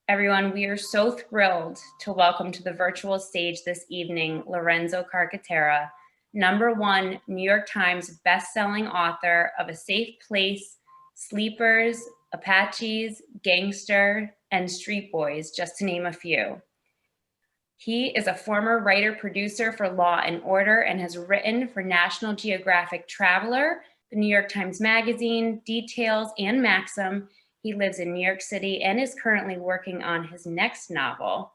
Everyone, we are so thrilled to welcome to the virtual stage this evening, Lorenzo Carcatera, #1 New York Times bestselling author of A Safe Place, Sleepers, Apaches, Gangster, and Street Boys, just to name a few. He is a former writer-producer for Law and Order and has written for National Geographic Traveler, the New York Times Magazine, Details, and Maxim. He lives in New York City and is currently working on his next novel.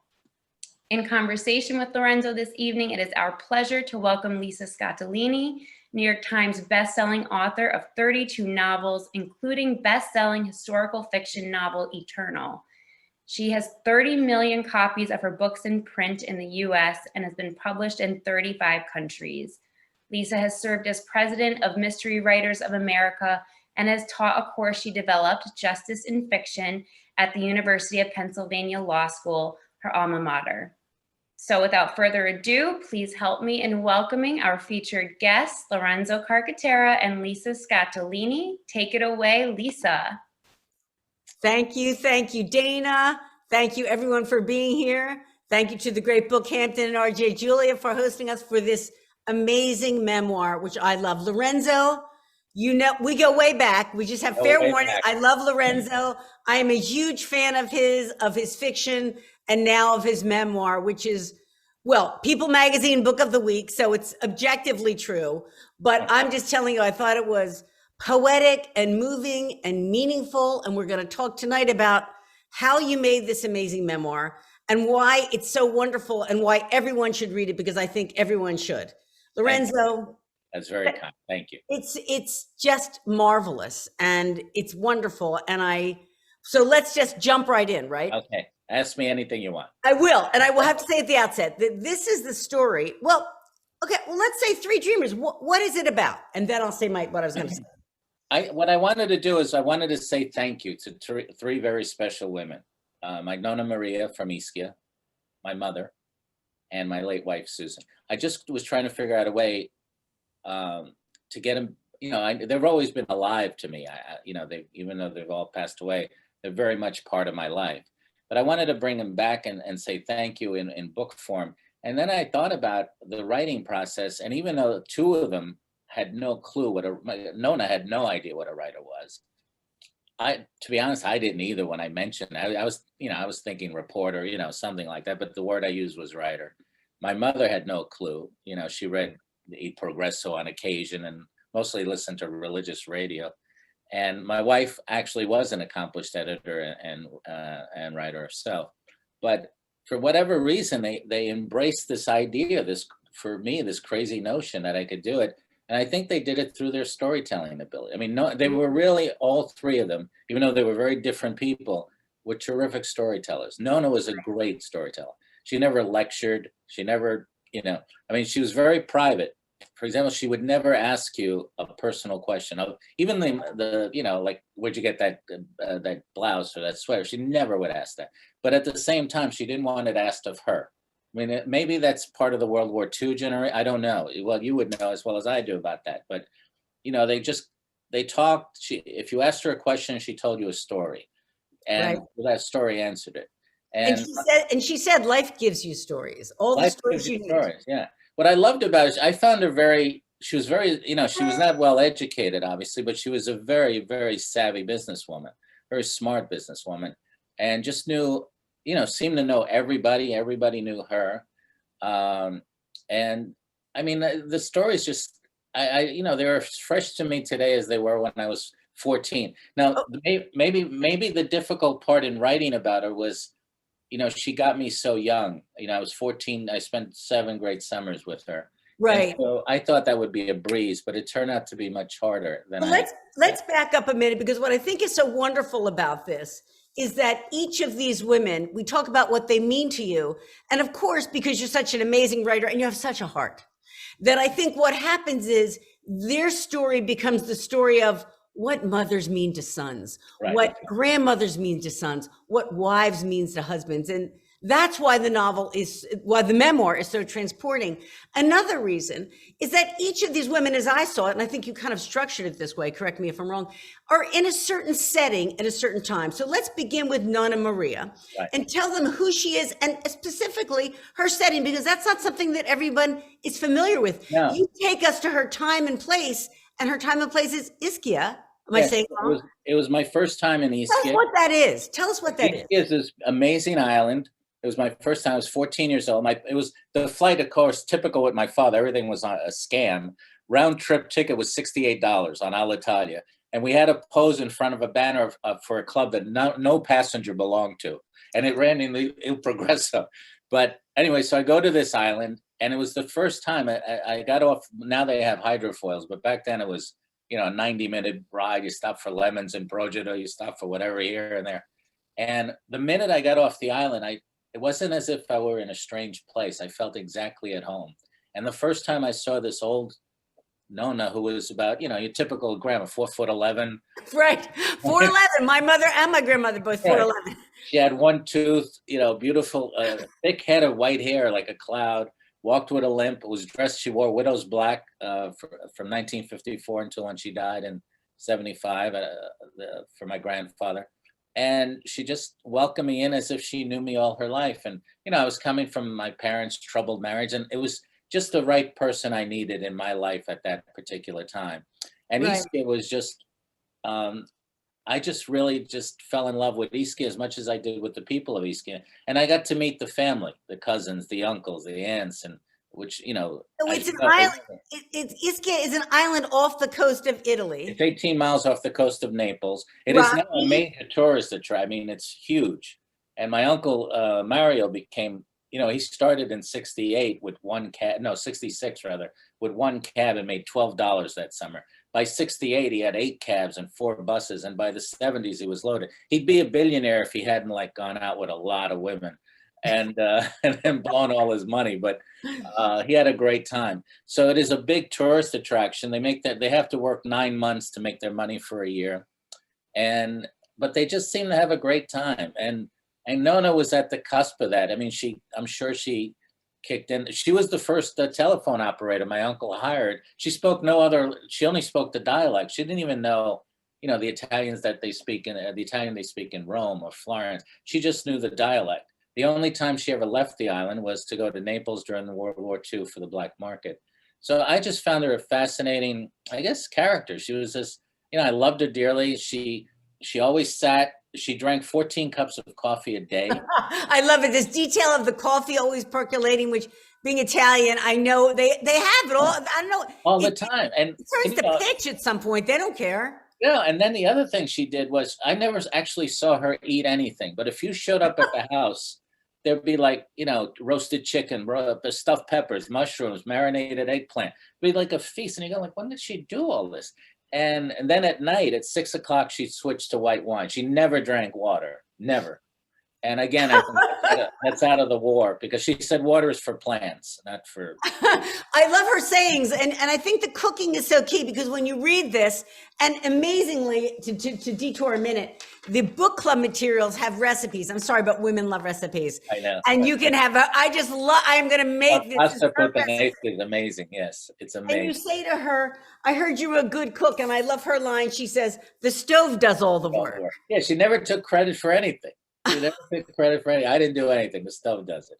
In conversation with Lorenzo this evening, it is our pleasure to welcome Lisa Scottoline, New York Times bestselling author of 32 novels, including bestselling historical fiction novel Eternal. She has 30 million copies of her books in print in the US and has been published in 35 countries. Lisa has served as president of Mystery Writers of America and has taught a course she developed, Justice in Fiction, at the University of Pennsylvania Law School, her alma mater. So without further ado, please help me in welcoming our featured guests, Lorenzo Carcatera and Lisa Scottoline. Take it away, Lisa. Thank you, Dana. Thank you everyone for being here. Thank you to the great Bookhampton and RJ Julia for hosting us for this amazing memoir, which I love. Lorenzo, you know, we go way back. We just have fair warning. I love Lorenzo. I am a huge fan of his fiction and now of his memoir, which is, well, People Magazine Book of the Week. So it's objectively true, but I'm just telling you, I thought it was poetic and moving and meaningful. And we're going to talk tonight about how you made this amazing memoir and why it's so wonderful and why everyone should read it, because I think everyone should. Lorenzo. That's very kind. Thank you. It's just marvelous and it's wonderful. And so let's just jump right in, right? Okay. Ask me anything you want. I will. And I will have to say at the outset that this is the story. Well, okay. Well, let's say Three Dreamers. What is it about? And then I'll say what I was going to say. What I wanted to do is I wanted to say thank you to three very special women. My Nonna Maria from Ischia, my mother, and my late wife, Susan. I just was trying to figure out a way to get them, they've always been alive to me. Even though they've all passed away, they're very much part of my life. But I wanted to bring them back and say thank you in book form. And then I thought about the writing process. And even though two of them had no clue Nona had no idea what a writer was. To be honest, I didn't either when I mentioned it. I was thinking reporter, something like that. But the word I used was writer. My mother had no clue. She read Il Progresso on occasion and mostly listened to religious radio. And my wife actually was an accomplished editor and writer herself. But for whatever reason, they embraced this idea, this crazy notion that I could do it. And I think they did it through their storytelling ability. I mean, they were really, all three of them, even though they were very different people, were terrific storytellers. Nona was a great storyteller. She never lectured. She never, she was very private. For example, she would never ask you a personal question. Even like, where'd you get that blouse or that sweater? She never would ask that. But at the same time, she didn't want it asked of her. I mean, maybe that's part of the World War II generation. I don't know. Well, you would know as well as I do about that. But, they talked. If you asked her a question, she told you a story. And that story answered it. And she said, life gives you stories. All the stories you need. Yeah. What I loved about it, I found her she was very, she was not well educated, obviously, but she was a very, very savvy businesswoman, very smart businesswoman, and just knew, seemed to know everybody. Everybody knew her. And I mean, the stories just, they're as fresh to me today as they were when I was 14. Now, maybe the difficult part in writing about her was, she got me so young. I was 14. I spent 7 great summers with her. Right. And so I thought that would be a breeze, but it turned out to be much harder than let's back up a minute, because what I think is so wonderful about this is that each of these women, we talk about what they mean to you. And of course, because you're such an amazing writer and you have such a heart, that I think what happens is their story becomes the story of what mothers mean to sons, what grandmothers mean to sons, what wives means to husbands. And That's why the memoir is so transporting. Another reason is that each of these women, as I saw it, and I think you kind of structured it this way, correct me if I'm wrong, are in a certain setting at a certain time. So let's begin with Nonna Maria and tell them who she is and specifically her setting, because that's not something that everyone is familiar with. No. You take us to her time and place, and her time and place is Ischia. Am I saying wrong? It was my first time in Ischia. Tell us what that is. Tell us what that is. Ischia is this amazing island. It was my first time. I was 14 years old. It was the flight, of course, typical with my father. Everything was on a scam. Round trip ticket was $68 on Alitalia. And we had to pose in front of a banner for a club that no passenger belonged to. And it ran in the Il Progresso. But anyway, so I go to this island, and it was the first time I got off. Now they have hydrofoils, but back then it was, a 90-minute ride. You stop for lemons in Brogido, you stop for whatever here and there. And the minute I got off the island, it wasn't as if I were in a strange place. I felt exactly at home. And the first time I saw this old Nonna, who was about, your typical grandma, 4'11". Right, 4'11". My mother and my grandmother both 4'11". She had one tooth, beautiful, thick head of white hair like a cloud. Walked with a limp. Was dressed. She wore widow's black from 1954 until when she died in 75 for my grandfather. And she just welcomed me in as if she knew me all her life. And, I was coming from my parents' troubled marriage, and it was just the right person I needed in my life at that particular time. And Ischia was just, I just really just fell in love with Ischia as much as I did with the people of Ischia. And I got to meet the family, the cousins, the uncles, the aunts, and which, So it's an island. Ischia is an island off the coast of Italy. It's 18 miles off the coast of Naples. It is now a major tourist attraction. I mean, it's huge. And my uncle, Mario, became, he started in 68 with 66 rather, with one cab and made $12 that summer. By 68, he had 8 cabs and 4 buses. And by the 70s, he was loaded. He'd be a billionaire if he hadn't gone out with a lot of women and then blown all his money. But he had a great time. So it is a big tourist attraction. They have to work 9 months to make their money for a year. But they just seem to have a great time. And Nonna was at the cusp of that. I mean, I'm sure she kicked in. She was the first telephone operator my uncle hired. She only spoke the dialect. She didn't even know, the Italians that they speak in, the Italian they speak in Rome or Florence. She just knew the dialect. The only time she ever left the island was to go to Naples during the World War II for the black market. So I just found her a fascinating, I guess, character. She was just, I loved her dearly. She always she drank 14 cups of coffee a day. I love it. This detail of the coffee always percolating, which being Italian, I know they have it all. I don't know. All the time. And it turns to pitch at some point. They don't care. Yeah. And then the other thing she did was I never actually saw her eat anything. But if you showed up at the house, there'd be roasted chicken, stuffed peppers, mushrooms, marinated eggplant. It'd be like a feast. And you go when did she do all this? And then at night, at 6 o'clock, she'd switch to white wine. She never drank water, never. And again, I think that's out of the war because she said water is for plants, not for. I love her sayings. And I think the cooking is so key because when you read this, and amazingly, to detour a minute, the book club materials have recipes. I'm sorry, but women love recipes. I know. And you can have, I am going to make this. Pasta puttanesca is amazing. Yes, it's amazing. And you say to her, I heard you were a good cook. And I love her line. She says, the stove does all the work. Yeah, she never took credit for anything. She never took credit for anything. I didn't do anything. The stove does it.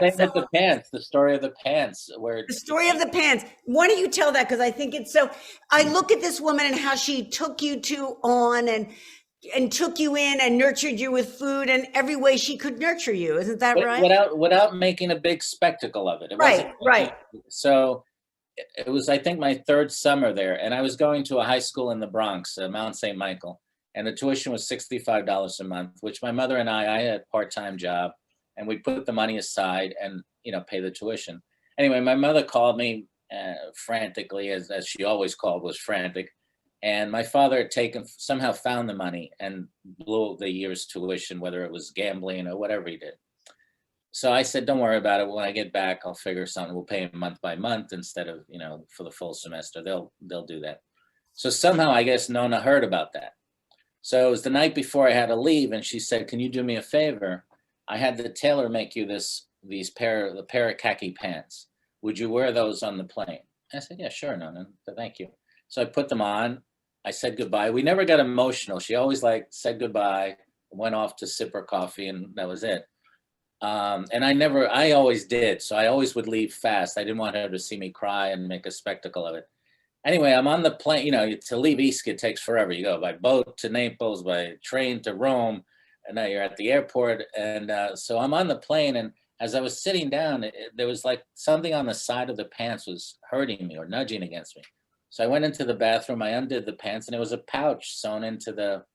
And same with the pants, the story of the pants. The story of the pants. Why don't you tell that? Because I think it's so, I look at this woman and how she took you and took you in and nurtured you with food and every way she could nurture you. Isn't that right? Without making a big spectacle of it. Right. So it was, I think, my 3rd summer there. And I was going to a high school in the Bronx, Mount St. Michael. And the tuition was $65 a month, which my mother and I had a part-time job, and we put the money aside and, pay the tuition. Anyway, my mother called me frantically, as she always called, was frantic. And my father had somehow found the money and blew the year's tuition, whether it was gambling or whatever he did. So I said, don't worry about it. When I get back, I'll figure something. We'll pay him month by month instead of, for the full semester. They'll do that. So somehow, I guess Nonna heard about that. So it was the night before I had to leave, and she said, can you do me a favor? I had the tailor make you the pair of khaki pants. Would you wear those on the plane? I said, yeah, sure, Nona, thank you. So I put them on. I said goodbye. We never got emotional. She always said goodbye, went off to sip her coffee, and that was it. And I always did. So I always would leave fast. I didn't want her to see me cry and make a spectacle of it. Anyway, I'm on the plane, to leave Ischia takes forever. You go by boat to Naples, by train to Rome, and now you're at the airport. And so I'm on the plane, and as I was sitting down, there was like something on the side of the pants was hurting me or nudging against me. So I went into the bathroom, I undid the pants, and it was a pouch sewn into the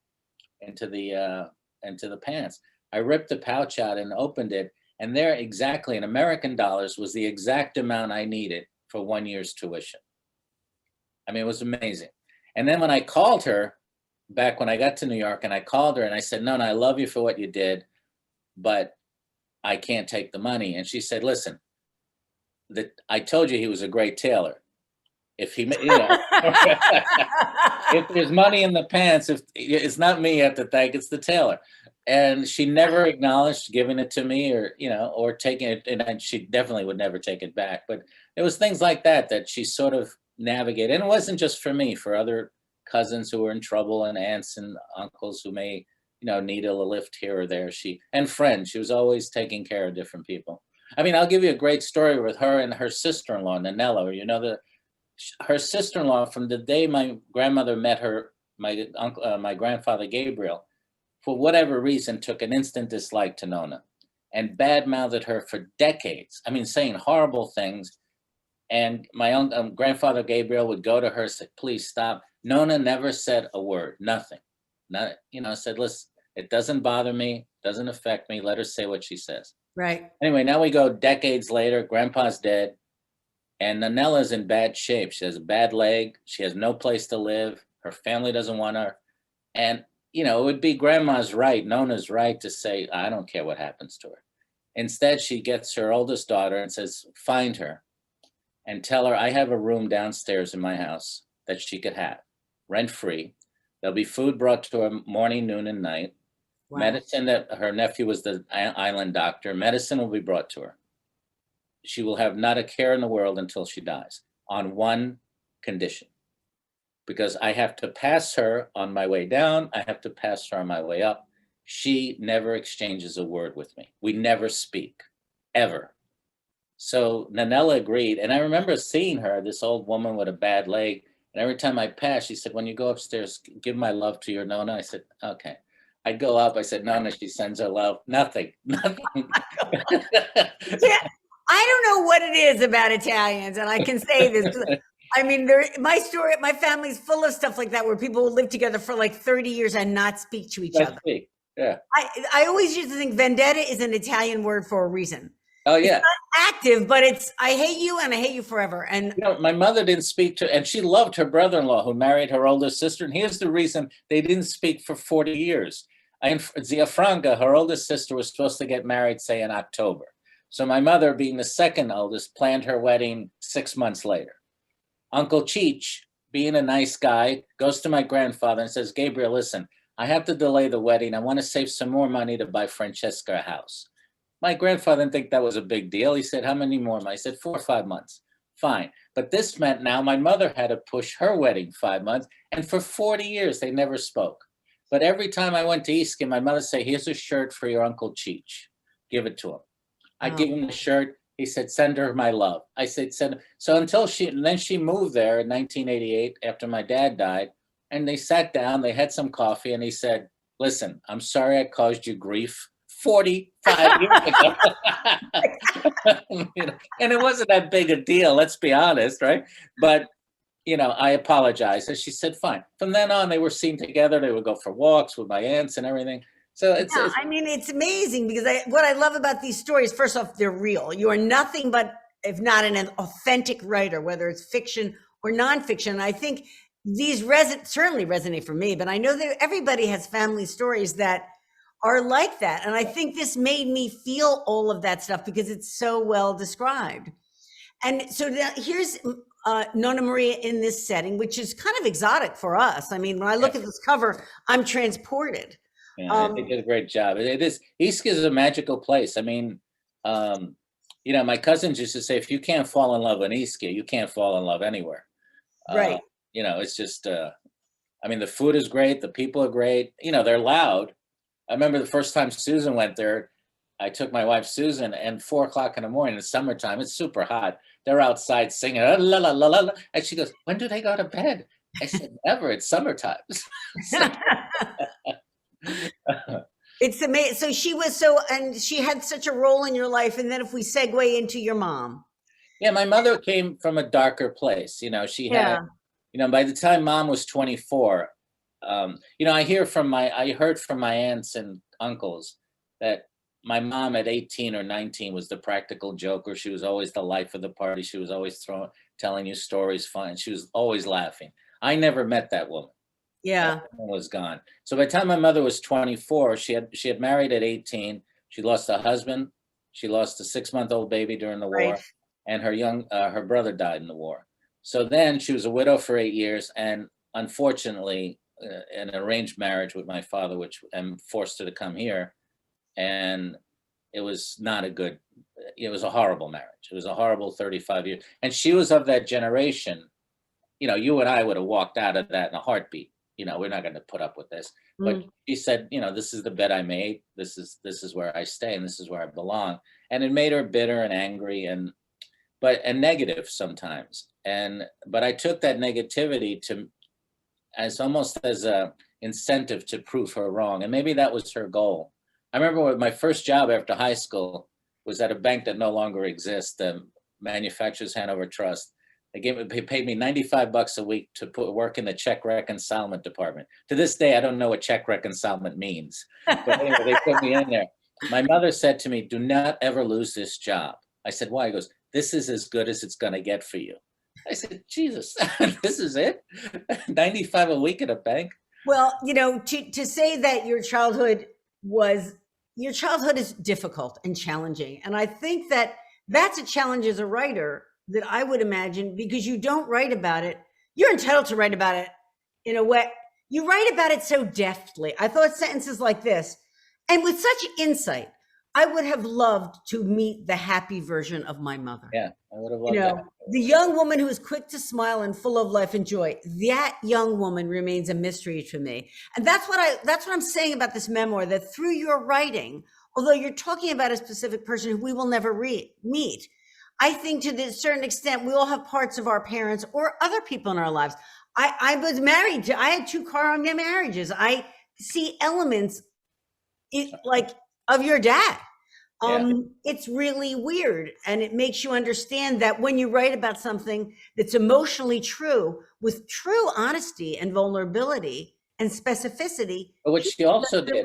pants. I ripped the pouch out and opened it, and there exactly in American dollars was the exact amount I needed for 1 year's tuition. I mean, it was amazing. And then when I called her back when I got to New York, and I called her and I said, no, I love you for what you did, but I can't take the money. And she said, listen, I told you he was a great tailor. If he, if there's money in the pants, if it's not me you have to thank, it's the tailor. And she never acknowledged giving it to me or taking it. And she definitely would never take it back. But it was things like that she sort of navigated. And it wasn't just for me, for other cousins who were in trouble and aunts and uncles who may, need a lift here or there. And friends, she was always taking care of different people. I mean, I'll give you a great story with her and her sister-in-law, Nanella, her sister-in-law, from the day my grandmother met my grandfather Gabriel, for whatever reason, took an instant dislike to Nona and badmouthed her for decades. I mean, saying horrible things. And my grandfather Gabriel would go to her and say, please stop. Nona never said a word, nothing. Said, listen, it doesn't bother me, doesn't affect me. Let her say what she says. Right. Anyway, now we go decades later, grandpa's dead. And Nanella's in bad shape. She has a bad leg. She has no place to live. Her family doesn't want her. And, it would be grandma's right, Nona's right to say, I don't care what happens to her. Instead, she gets her oldest daughter and says, find her and tell her I have a room downstairs in my house that she could have, rent-free. There'll be food brought to her morning, noon, and night. Wow. Medicine that her nephew was the island doctor. Medicine will be brought to her. She will have not a care in the world until she dies, on one condition. Because I have to pass her on my way down. I have to pass her on my way up. She never exchanges a word with me. We never speak, ever. So Nanella agreed. And I remember seeing her, this old woman with a bad leg. And every time I passed, she said, when you go upstairs, give my love to your Nona. I said, okay. I'd go up. I said, Nona, she sends her love. Nothing. Yeah. I don't know what it is about Italians, and I can say this. I mean, my family's full of stuff like that, where people will live together for like 30 years and not speak to each other. Yeah. I always used to think vendetta is an Italian word for a reason. Oh, yeah. It's not active, but it's, I hate you and I hate you forever. And my mother didn't speak to, and she loved her brother-in-law who married her older sister. And here's the reason they didn't speak for 40 years. Zia Franca, her oldest sister, was supposed to get married, say, in October. So my mother, being the second oldest, planned her wedding 6 months later. Uncle Cheech, being a nice guy, goes to my grandfather and says, Gabriel, listen, I have to delay the wedding. I want to save some more money to buy Francesca a house. My grandfather didn't think that was a big deal. He said, how many more months? I said, 4 or 5 months. Fine. But this meant now my mother had to push her wedding 5 months. And for 40 years, they never spoke. But every time I went to Ischia, my mother said, here's a shirt for your Uncle Cheech. Give it to him. I'd give him the shirt. He said, send her my love. I said, send her. So until she moved there in 1988 after my dad died, and they sat down, they had some coffee, and he said, listen, I'm sorry I caused you grief 45 years ago. And it wasn't that big a deal, let's be honest, right? But, I apologized. And she said, fine. From then on, they were seen together. They would go for walks with my aunts and everything. So it's amazing because what I love about these stories, first off, they're real. You are nothing but, if not an authentic writer, whether it's fiction or nonfiction. I think these certainly resonate for me, but I know that everybody has family stories that are like that. And I think this made me feel all of that stuff because it's so well described. And so now here's Nonna Maria in this setting, which is kind of exotic for us. I mean, when I look at this cover, I'm transported. Yeah, they did a great job. It is, East is a magical place. I mean, my cousins used to say, if you can't fall in love in Ischia, you can't fall in love anywhere. Uh, Right. it's just, I mean, the food is great. The people are great. They're loud. I remember the first time Susan went there, I took my wife Susan, and 4 o'clock in the morning, it's summertime, it's super hot. They're outside singing, la, la, la, la, la. And she goes, when do they go to bed? I said, never, it's summertime. It's amazing. So and she had such a role in your life. And then if we segue into your mom. Yeah, my mother came from a darker place. She had, by the time mom was 24, I heard from my aunts and uncles that my mom at 18 or 19 was the practical joker. She was always the life of the party. She was always telling you stories, fun. She was always laughing. I never met that woman. Yeah. That woman was gone. So by the time my mother was 24, she had married at 18. She lost a husband. She lost a 6-month-old baby during the war. Right. And her brother died in the war. So then she was a widow for 8 years, and unfortunately, an arranged marriage with my father, which forced her to come here. And it was it was a horrible marriage. It was a horrible 35 years. And she was of that generation. You and I would have walked out of that in a heartbeat. We're not going to put up with this. But she said, this is the bed I made. This is where I stay, and this is where I belong. And it made her bitter and angry and negative sometimes. But I took that negativity as almost as a incentive to prove her wrong. And maybe that was her goal. I remember my first job after high school was at a bank that no longer exists, the Manufacturers Hanover Trust. They paid me $95 a week to work in the check reconciliation department. To this day, I don't know what check reconciliation means. But anyway, they put me in there. My mother said to me, do not ever lose this job. I said, why? He goes, this is as good as it's going to get for you. I said, Jesus, this is it? 95 a week at a bank? Well, to say that your childhood is difficult and challenging. And I think that's a challenge as a writer that I would imagine, because you don't write about it. You're entitled to write about it in a way. You write about it so deftly. I thought sentences like this, and with such insight. I would have loved to meet the happy version of my mother. Yeah, I would have loved that. The young woman who is quick to smile and full of life and joy. That young woman remains a mystery to me. And that's what I'm saying about this memoir, that through your writing, although you're talking about a specific person who we will never meet, I think to a certain extent, we all have parts of our parents or other people in our lives. I was married I had 2 car marriages. I see elements of your dad. It's really weird. And it makes you understand that when you write about something that's emotionally true, with true honesty and vulnerability and specificity, but what she also did,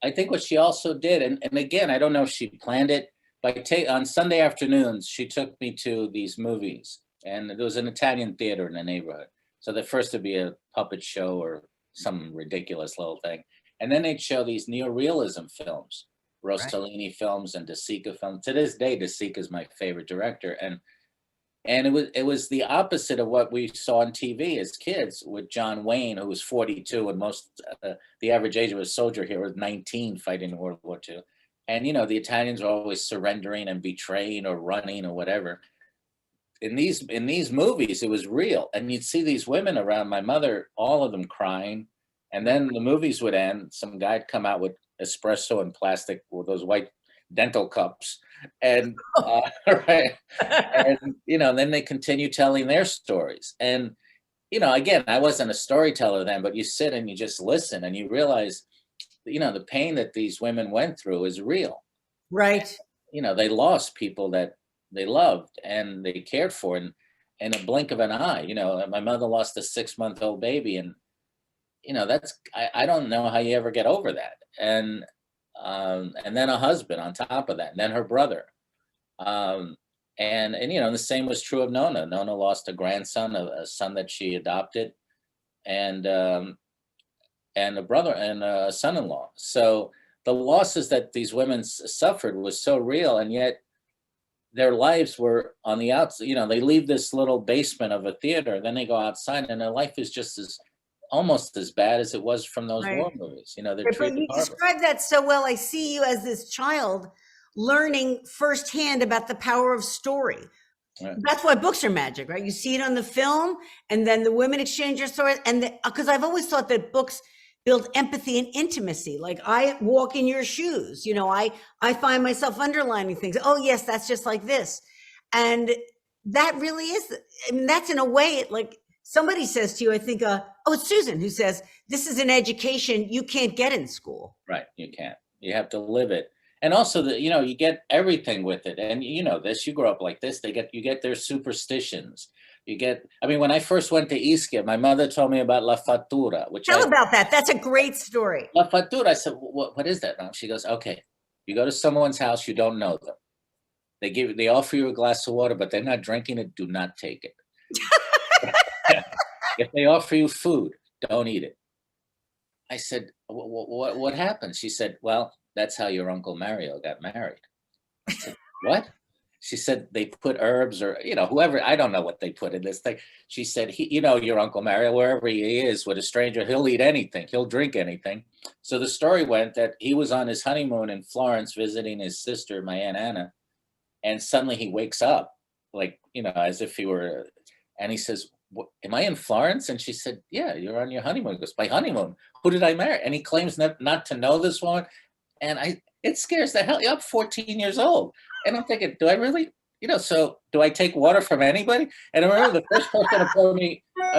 I think what she also did, and again, I don't know if she planned it, but on Sunday afternoons, she took me to these movies, and there was an Italian theater in the neighborhood. So the first would be a puppet show or some ridiculous little thing. And then they'd show these neorealism films, Rossellini films and De Sica films. To this day, De Sica is my favorite director. And it was the opposite of what we saw on TV as kids with John Wayne, who was 42, and the average age of a soldier here was 19 fighting in World War II. And, the Italians are always surrendering and betraying or running or whatever. In these movies, it was real. And you'd see these women around my mother, all of them crying. And then the movies would end. Some guy'd come out with espresso and plastic with those white dental cups. And, right. And, then they continue telling their stories. And, again, I wasn't a storyteller then, but you sit and you just listen and you realize, the pain that these women went through is real. Right. They lost people that they loved and they cared for in a blink of an eye. My mother lost a 6-month-old baby, and I don't know how you ever get over that. And then a husband on top of that, and then her brother. And the same was true of Nona. Nona lost a grandson, a son that she adopted, and a brother and a son-in-law. So the losses that these women suffered was so real, and yet their lives were on the outside. They leave this little basement of a theater, then they go outside, and their life is just almost as bad as it was from those Right. war movies. You know, they're But treated you horribly. describe that so well. I see you as this child learning firsthand about the power of story. Right. That's why books are magic, right? You see it on the film, and then the women exchange their stories. And because I've always thought that books build empathy and intimacy. Like I walk in your shoes, you know, I find myself underlining things. Oh yes, that's just like this. And that really is, I mean, that's in a way, like somebody says to you, I think, oh, it's Susan who says, this is an education you can't get in school. Right, you can't. You have to live it. And also, you know, you get everything with it. And you know this, you grow up like this, you get their superstitions. You get, I mean, when I first went to Ischia, my mother told me about La Fattura, which Tell about that. That's a great story. La Fattura, I said, what is that, Mom? She goes, okay, you go to someone's house, you don't know them. They offer you a glass of water, but they're not drinking it, do not take it. If they offer you food, don't eat it. I said, what happened? She said, well, that's how your Uncle Mario got married. I said, what? She said, they put herbs or, you know, whoever, I don't know what they put in this thing. She said, you know, your Uncle Mario, wherever he is with a stranger, he'll eat anything, he'll drink anything. So the story went that he was on his honeymoon in Florence visiting his sister, my Aunt Anna, and suddenly he wakes up, like, you know, as if he were, and he says, am I in Florence? And she said, yeah, you're on your honeymoon. He goes, my honeymoon? Who did I marry? And he claims not to know this woman. And it scares the hell. I'm 14 years old. And I'm thinking, do I really, you know, so do I take water from anybody? And I remember the first person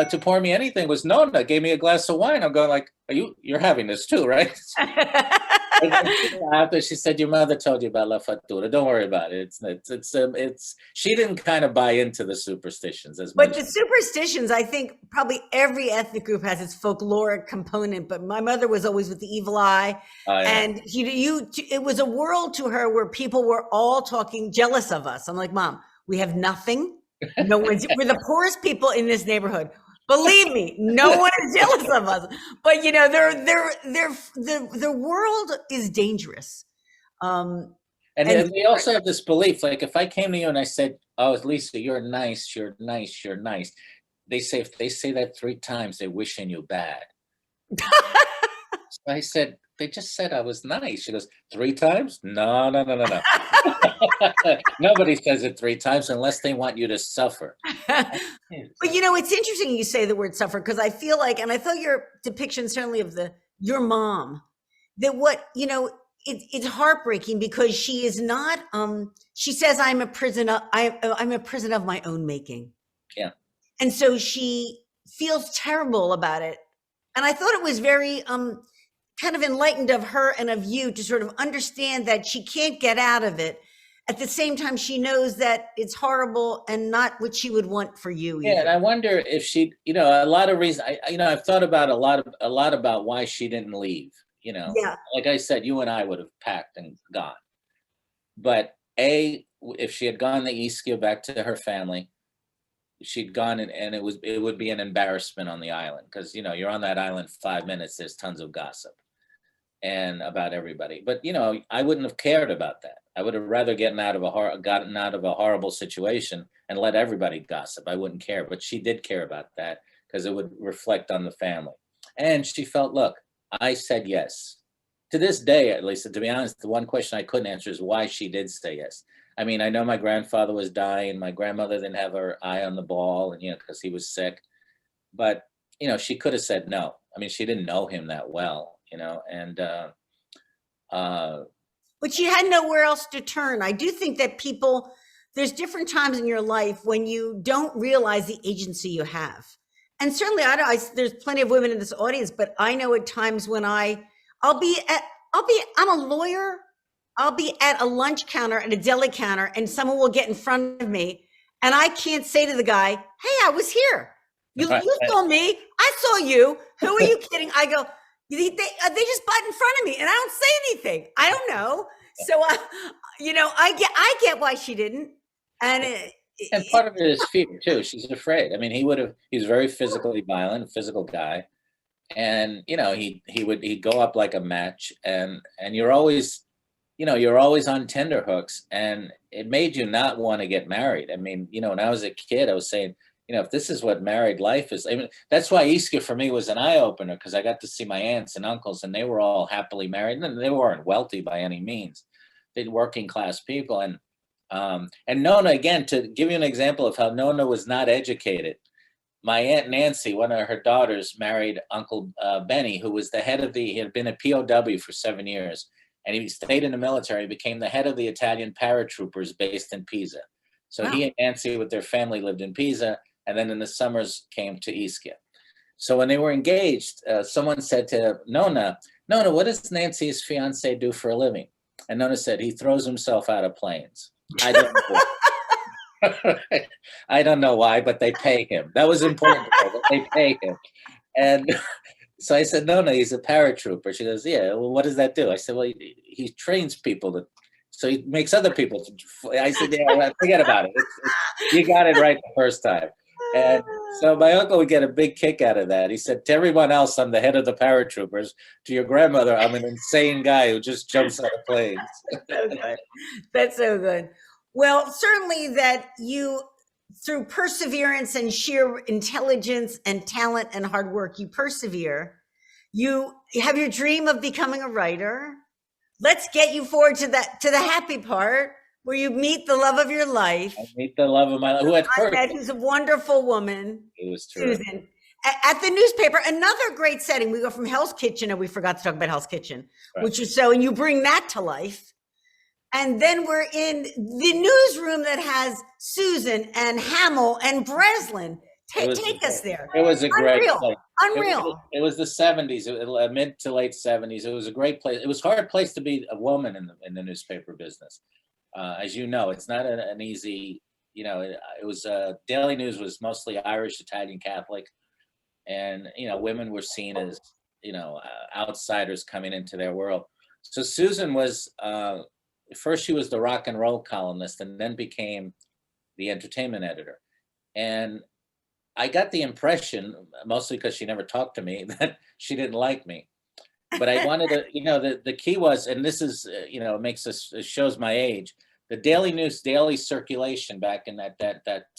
to pour me anything was Nona, gave me a glass of wine. I'm going like, you're having this too, right? After she said, your mother told you about La Fattura. Don't worry about it. It's she didn't kind of buy into the superstitions as much. But the superstitions, I think probably every ethnic group has its folkloric component, but my mother was always with the evil eye. Oh, yeah. And it was a world to her where people were all talking jealous of us. I'm like, Mom, we have nothing. No one's, we're the poorest people in this neighborhood. Believe me, no one is jealous of us. But you know, the world is dangerous. And we also have this belief, like if I came to you and I said, oh, Lisa, you're nice, you're nice, you're nice. If they say that 3 times, they're wishing you bad. So I said, they just said I was nice. She goes, 3 times? No. Nobody says it 3 times unless they want you to suffer. But you know, it's interesting you say the word suffer, because I feel like, and I thought your depiction certainly of your mom, that what, you know, it's heartbreaking because she is not, she says, I'm a prison of my own making. Yeah. And so she feels terrible about it. And I thought it was very, kind of enlightened of her and of you to sort of understand that she can't get out of it. At the same time, she knows that it's horrible and not what she would want for you either. Yeah, and I wonder if she, you know, a lot of reasons. I've thought about a lot about why she didn't leave. You know, yeah. Like I said, you and I would have packed and gone. But if she had gone to Ischia back to her family, she'd gone and it would be an embarrassment on the island because you know you're on that island 5 minutes. There's tons of gossip and about everybody. But you know, I wouldn't have cared about that. I would have rather gotten out of a horrible situation and let everybody gossip. I wouldn't care. But she did care about that because it would reflect on the family. And she felt, look, I said yes. To this day, at least, to be honest, the one question I couldn't answer is why she did say yes. I mean, I know my grandfather was dying. My grandmother didn't have her eye on the ball, and you know, because he was sick. But you know, she could have said no. I mean, she didn't know him that well, you know, and. But you had nowhere else to turn. I do think that there's different times in your life when you don't realize the agency you have. And certainly there's plenty of women in this audience, but I know at times when I'm a lawyer. I'll be at a lunch counter, at a deli counter, and someone will get in front of me and I can't say to the guy, hey, I was here. You saw me. I saw you. Who are you kidding? I go, they just butt in front of me and I don't say anything. I don't know. So, you know, I get why she didn't. And part of it is fear too. She's afraid. I mean, he's very physically violent, a physical guy. And, you know, he'd go up like a match and you're always on tenterhooks, and it made you not want to get married. I mean, you know, when I was a kid, I was saying, if this is what married life is, I mean, that's why Ischia for me was an eye opener, because I got to see my aunts and uncles, and they were all happily married, and they weren't wealthy by any means. They're working class people, and Nona, again, to give you an example of how Nona was not educated. My Aunt Nancy, one of her daughters, married Uncle Benny, who was he had been a POW for 7 years, and he stayed in the military, became the head of the Italian paratroopers based in Pisa. So he and Nancy with their family lived in Pisa, and then in the summers came to Ischia. So when they were engaged, someone said to Nona, what does Nancy's fiance do for a living? And Nona said, he throws himself out of planes. I don't know. I don't know why, but they pay him. That was important to her, that they pay him. And so I said, no, he's a paratrooper. She goes, yeah, well, what does that do? I said, well, he trains people so he makes other people. I said, yeah, forget about it. You got it right the first time. And so my uncle would get a big kick out of that. He said, to everyone else, I'm the head of the paratroopers. To your grandmother, I'm an insane guy who just jumps out of planes. So good. That's so good. Well, certainly that you, through perseverance and sheer intelligence and talent and hard work, you persevere. You have your dream of becoming a writer. Let's get you forward to the happy part where you meet the love of your life. I meet the love of my life. Who at first, who's a wonderful woman. It was true. Susan. At the newspaper, another great setting. We go from Hell's Kitchen, and we forgot to talk about Hell's Kitchen, right, which is and you bring that to life. And then we're in the newsroom that has Susan and Hamill and Breslin. Take us there. It was a great place. Unreal. It was the 70s, mid to late 70s. It was a great place. It was a hard place to be a woman in the newspaper business. As you know, it's not an easy, it was, Daily News was mostly Irish, Italian, Catholic. And, women were seen as, outsiders coming into their world. So Susan was, first she was the rock and roll columnist and then became the entertainment editor. And I got the impression, mostly because she never talked to me, that she didn't like me. But I wanted to, the key was, and this is, it shows my age, the Daily News daily circulation back in that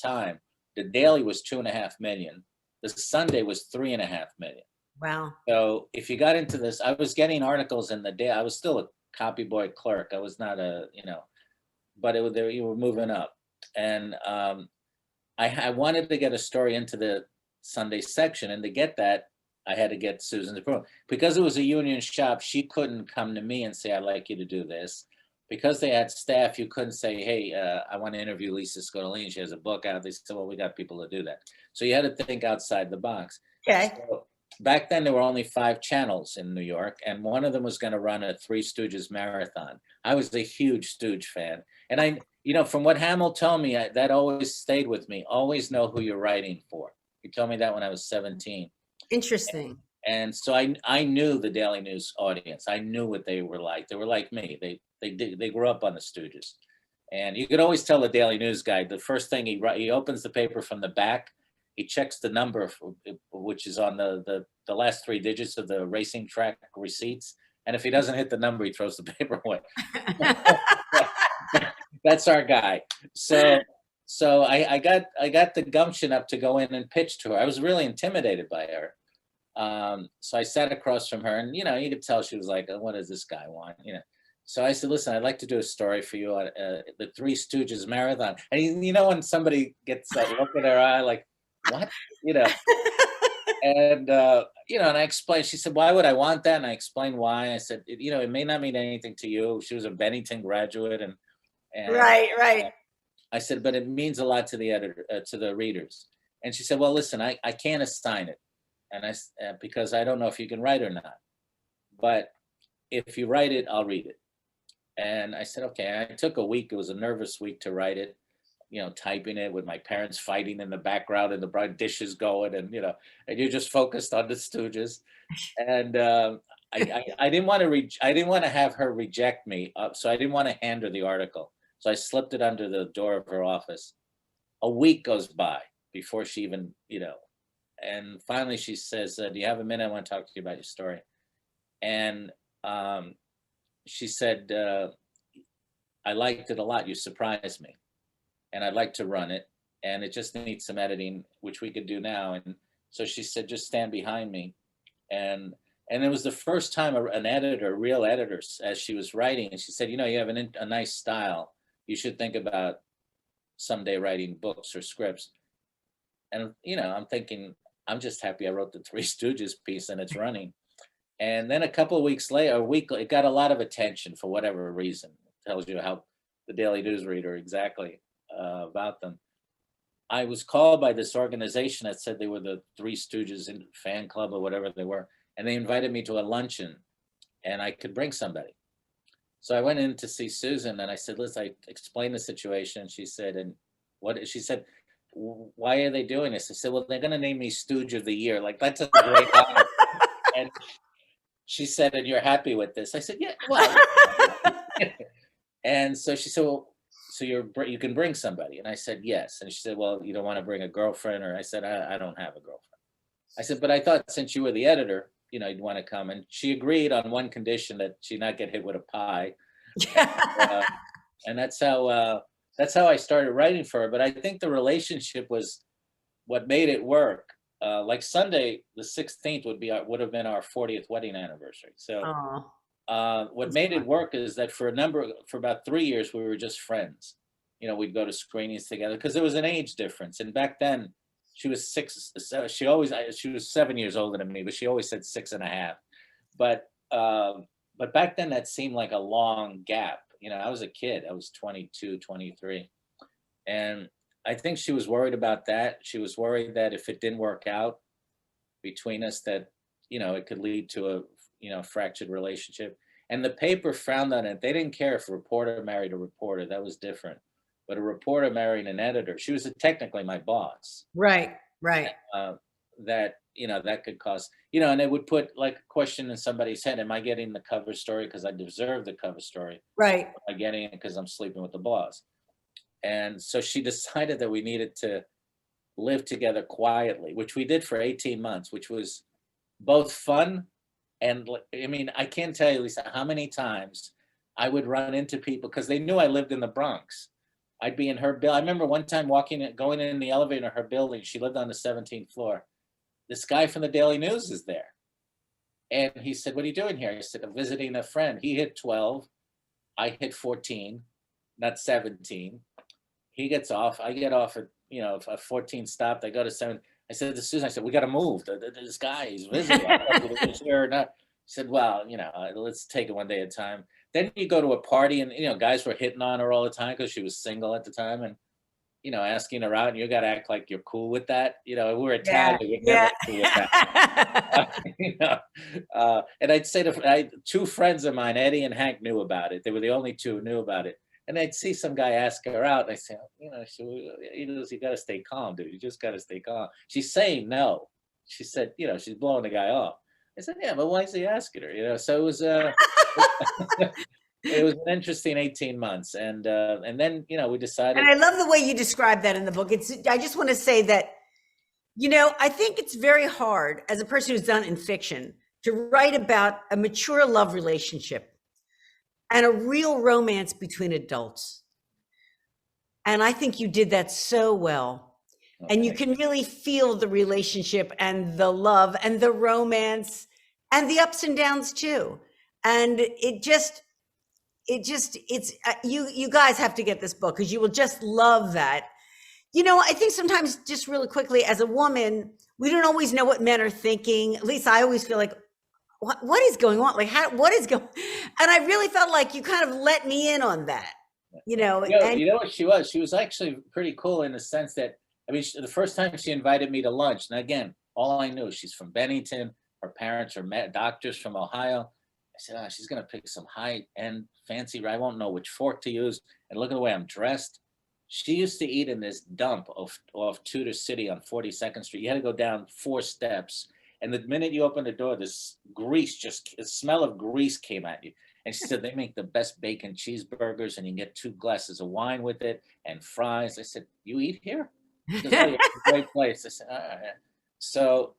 time, the daily was 2.5 million. The Sunday was 3.5 million. Wow. So if you got into this, I was getting articles in the day. I was still a copy boy clerk. I was not but you were moving up. And I wanted to get a story into the Sunday section. And to get that, I had to get Susan's approval. Because it was a union shop, she couldn't come to me and say, I'd like you to do this. Because they had staff, you couldn't say, hey, I want to interview Lisa Scottoline. She has a book out. They said, well, we got people to do that. So you had to think outside the box. Okay. So back then, there were only 5 channels in New York, and one of them was going to run a Three Stooges marathon. I was a huge Stooge fan. And I, from what Hamill told me, that always stayed with me. Always know who you're writing for. He told me that when I was 17. Interesting. And so I knew the Daily News audience. I knew what they were like. They were like me. They grew up on the Stooges. And you could always tell the Daily News guy, the first thing he opens the paper from the back, he checks the number, which is on the last 3 digits of the racing track receipts. And if he doesn't hit the number, he throws the paper away. That's our guy. So I got the gumption up to go in and pitch to her. I was really intimidated by her. So I sat across from her, and you could tell she was like, oh, what does this guy want? So I said, listen, I'd like to do a story for you on the Three Stooges marathon. And when somebody gets that look in their eye, like, what? And and I explained. She said, why would I want that? And I explained why. I said, it may not mean anything to you. She was a Bennington graduate, and right. I said, but it means a lot to the editor, to the readers. And she said, well, listen, I can't assign it, and because I don't know if you can write or not. But if you write it, I'll read it. And I said, okay. I took a week. It was a nervous week to write it. Typing it with my parents fighting in the background and the bright dishes going, and and you're just focused on the Stooges. And I didn't want to have her reject me, so I didn't want to hand her the article. So I slipped it under the door of her office. A week goes by before she even, and finally she says, do you have a minute? I want to talk to you about your story. And she said, I liked it a lot. You surprised me. And I'd like to run it. and it just needs some editing, which we could do now. And so she said, just stand behind me. And it was the first time an editor, a real editor, as she was writing, and she said, you know, you have a nice style. You should think about someday writing books or scripts. And, you know, I'm thinking, I'm just happy I wrote the Three Stooges piece and it's running. And then a couple of weeks later, a week, it got a lot of attention for whatever reason. It tells you how the Daily News reader exactly about them. I was called by this organization that said they were the Three Stooges fan club or whatever they were. And they invited me to a luncheon and I could bring somebody. So I went in to see Susan and I said, listen, I explained the situation. She said, and what, she said, why are they doing this? I said, well, they're going to name me Stooge of the Year. Like, that's a great honor. And she said, and you're happy with this? I said, yeah, well. And so she said, well, so you can bring somebody. And I said, yes. And she said, well, you don't want to bring a girlfriend? Or I said, I don't have a girlfriend. I said, but I thought since you were the editor, you know, you'd want to come. And she agreed on one condition, that she not get hit with a pie. And that's how I started writing for her. But I think the relationship was what made it work. Like Sunday, the 16th would have been our 40th wedding anniversary. So what made it work is that for about 3 years, we were just friends. You know, we'd go to screenings together because there was an age difference. And back then she was she was 7 years older than me, but she always said 6.5. But back then that seemed like a long gap. You know, I was a kid, I was 22, 23. And I think she was worried about that. She was worried that if it didn't work out between us, that, you know, it could lead to a, you know, fractured relationship. And the paper frowned on it. They didn't care if a reporter married a reporter. That was different. But a reporter marrying an editor, she was technically my boss. Right. That, you know, that could cause, you know, and it would put like a question in somebody's head. Am I getting the cover story because I deserve the cover story? Right. Am I getting it because I'm sleeping with the boss? And so she decided that we needed to live together quietly, which we did for 18 months, which was both fun. And I mean, I can't tell you, Lisa, how many times I would run into people because they knew I lived in the Bronx. I'd be in her building. I remember one time going in the elevator in her building. She lived on the 17th floor. This guy from the Daily News is there. And he said, what are you doing here? I said, I'm visiting a friend. He hit 12. I hit 14, not 17. He gets off. I get off at, you know, a 14 stopped. I go to 7. I said to Susan, I said, we got to move. This guy, he's visiting. I don't know if he was here or not. She said, well, you know, let's take it one day at a time. Then you go to a party and, you know, guys were hitting on her all the time because she was single at the time and, you know, asking her out, and you got to act like you're cool with that. You know, we're Italian. We're never cool with that. You know, and I'd say to 2 friends of mine, Eddie and Hank, knew about it. They were the only 2 who knew about it. And I'd see some guy ask her out, and I say, you know, you got to stay calm, dude. You just got to stay calm. She's saying no. She said, you know, she's blowing the guy off. I said, yeah, but why is he asking her? You know, so it was it was an interesting 18 months, and then, you know, we decided. And I love the way you describe that in the book. I just want to say that, you know, I think it's very hard as a person who's done in fiction to write about a mature love relationship and a real romance between adults. And I think you did that so well. Okay. And you can really feel the relationship and the love and the romance and the ups and downs too. And it's you guys have to get this book because you will just love that. You know, I think sometimes, just really quickly, as a woman, we don't always know what men are thinking. At least I always feel like, what is going on? Like, what is going? And I really felt like you kind of let me in on that, you know. You know what she was? She was actually pretty cool in the sense that, I mean, the first time she invited me to lunch, and again, all I knew, she's from Bennington. Her parents are doctors from Ohio. I said, oh, she's going to pick some high-end fancy, I won't know which fork to use. And look at the way I'm dressed. She used to eat in this dump off Tudor City on 42nd Street. You had to go down 4 steps. And the minute you open the door, this grease, the smell of grease came at you. And she said, they make the best bacon cheeseburgers and you can get 2 glasses of wine with it and fries. I said, you eat here? She said, oh, yeah, it's a great place. I said, all right. So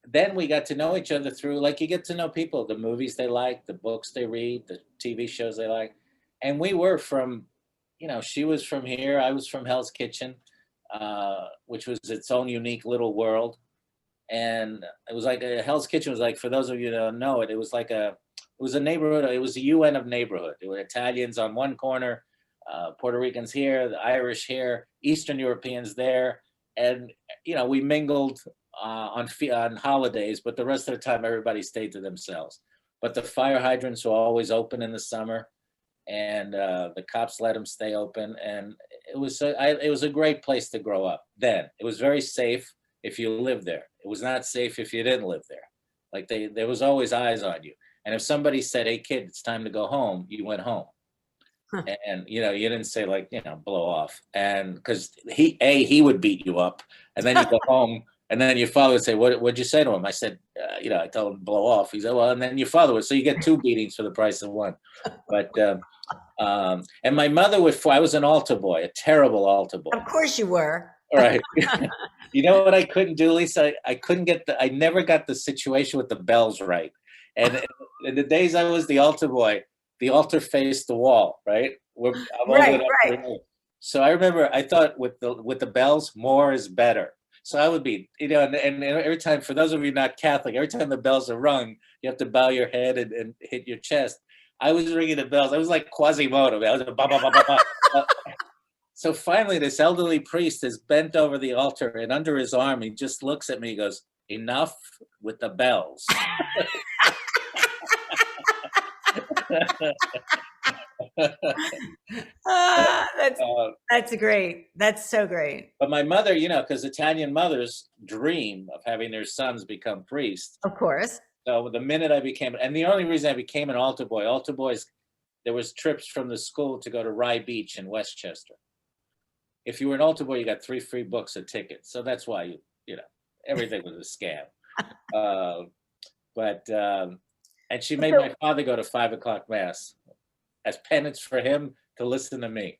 then we got to know each other through, like, you get to know people, the movies they like, the books they read, the TV shows they like. And we were from, you know, she was from here, I was from Hell's Kitchen. which was its own unique little world. And it was like Hell's Kitchen was like, for those of you that don't know it, it was a neighborhood. It was a UN of neighborhood. There were Italians on one corner, Puerto Ricans here, the Irish here, Eastern Europeans there. And, we mingled on holidays, but the rest of the time, everybody stayed to themselves. But the fire hydrants were always open in the summer, and the cops let them stay open. And it was a great place to grow up then. It was very safe if you lived there. It was not safe if you didn't live there. Like there was always eyes on you. And if somebody said, "Hey kid, it's time to go home," you went home. Huh. And you didn't say like, blow off. And because he would beat you up, and then you go home, and then your father would say, what'd you say to him? I said, I told him to blow off. He said, well, and then your father would. So you get 2 beatings for the price of 1. But and my mother I was an altar boy, a terrible altar boy. Of course you were. All right. You know what I couldn't do, Lisa? I never got the situation with the bells right. And in the days I was the altar boy, the altar faced the wall, right? Right. So I remember I thought with the bells, more is better. So I would be, and every time, for those of you not Catholic, every time the bells are rung, you have to bow your head and hit your chest. I was ringing the bells. I was like Quasimodo. I was bah, bah, bah, bah, bah. So finally, this elderly priest is bent over the altar, and under his arm, he just looks at me. He goes, "Enough with the bells." That's great. That's so great. But my mother, because Italian mothers dream of having their sons become priests. Of course. So the minute I became, and the only reason I became an altar boys, there was trips from the school to go to Rye Beach in Westchester. If you were an altar boy, you got 3 free books a ticket. So that's why everything was a scam. And she made my father go to 5 o'clock mass as penance for him to listen to me.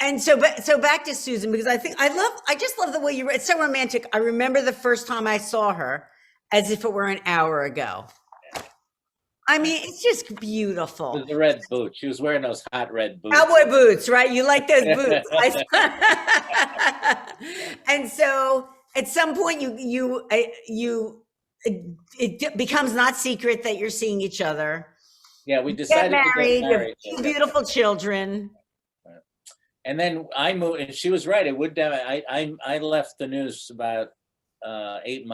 And so back to Susan, because I just love the way you read. It's so romantic. I remember the first time I saw her as if it were an hour ago. I mean, it's just beautiful. It was the red boots. She was wearing those hot red boots. Cowboy boots, right? You like those boots. And so at some point it becomes not secret that you're seeing each other. Yeah, we decided to get married. You have 2 beautiful children. And then I moved, and she was right. It would. I left the news about 8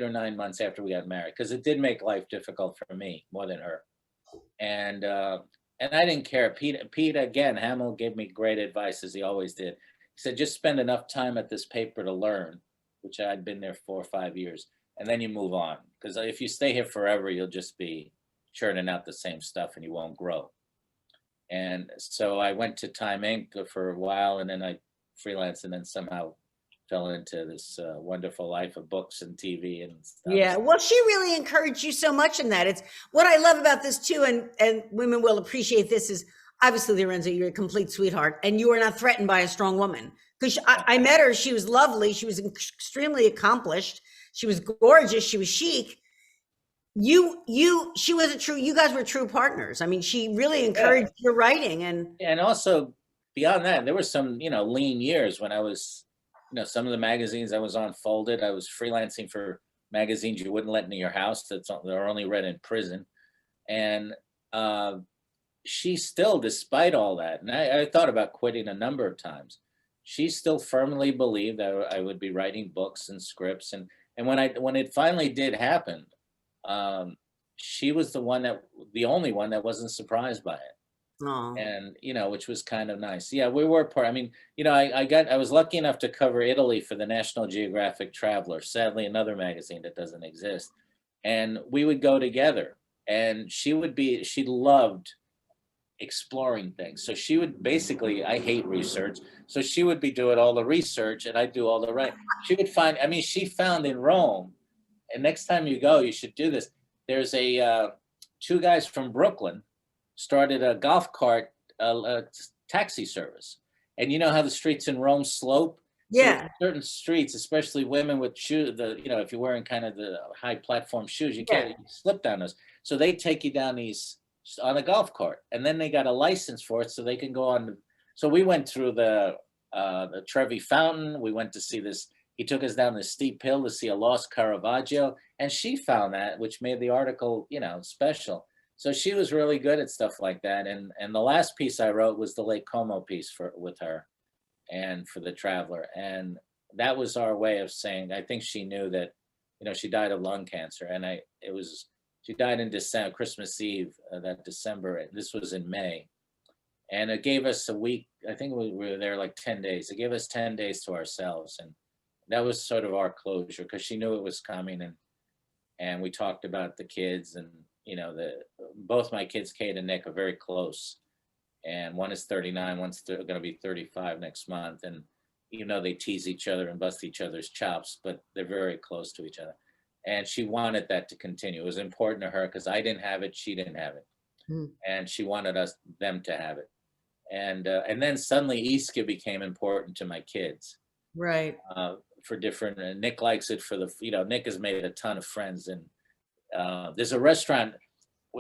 or 9 months after we got married, because it did make life difficult for me more than her. And I didn't care. Pete again, Hamill gave me great advice, as he always did. He said, just spend enough time at this paper to learn, which I'd been there 4 or 5 years, and then you move on. Because if you stay here forever, you'll just be churning out the same stuff and you won't grow. And so I went to Time Inc. for a while, and then I freelanced, and then somehow fell into this wonderful life of books and TV and stuff. Yeah, well, she really encouraged you so much in that. It's what I love about this too, and women will appreciate this, is obviously, Lorenzo, you're a complete sweetheart, and you are not threatened by a strong woman. Because I met her, she was lovely, she was extremely accomplished, she was gorgeous, she was chic. She wasn't true. You guys were true partners. I mean, she really encouraged your writing, and also beyond that, there were some lean years when I was, some of the magazines I was on folded. I was freelancing for magazines you wouldn't let into your house. They're only read in prison, and she still, despite all that, and I thought about quitting a number of times, she still firmly believed that I would be writing books and scripts, and when it finally did happen. She was the only one that wasn't surprised by it. Aww. And, which was kind of nice. Yeah, we were part, I mean, I was lucky enough to cover Italy for the National Geographic Traveler, sadly, another magazine that doesn't exist. And we would go together, and she loved exploring things. So she would basically, I hate research. So she would be doing all the research and I'd do all the writing. She found in Rome, and next time you go, you should do this. There's 2 guys from Brooklyn started a golf cart taxi service. And you know how the streets in Rome slope? Yeah. So certain streets, especially women with shoes, if you're wearing kind of the high platform shoes, you can't slip down those. So they take you down these on a golf cart, and then they got a license for it, so they can go on So we went through the Trevi Fountain. We went to see this. He took us down the steep hill to see a lost Caravaggio, and she found that, which made the article, special. So she was really good at stuff like that. And the last piece I wrote was the Lake Como piece with her, and for the Traveler. And that was our way of saying, I think she knew that, she died of lung cancer, and she died in December, Christmas Eve, that December. This was in May. And it gave us a week. I think we were there like 10 days. It gave us 10 days to ourselves. And that was sort of our closure, because she knew it was coming. And we talked about the kids, and, both my kids, Kate and Nick, are very close. And one is 39, one's going to be 35 next month. And, they tease each other and bust each other's chops, but they're very close to each other. And she wanted that to continue. It was important to her because I didn't have it, she didn't have it. And she wanted them to have it. And then suddenly Ischia became important to my kids. Right. For different, Nick likes it for Nick has made a ton of friends. And there's a restaurant,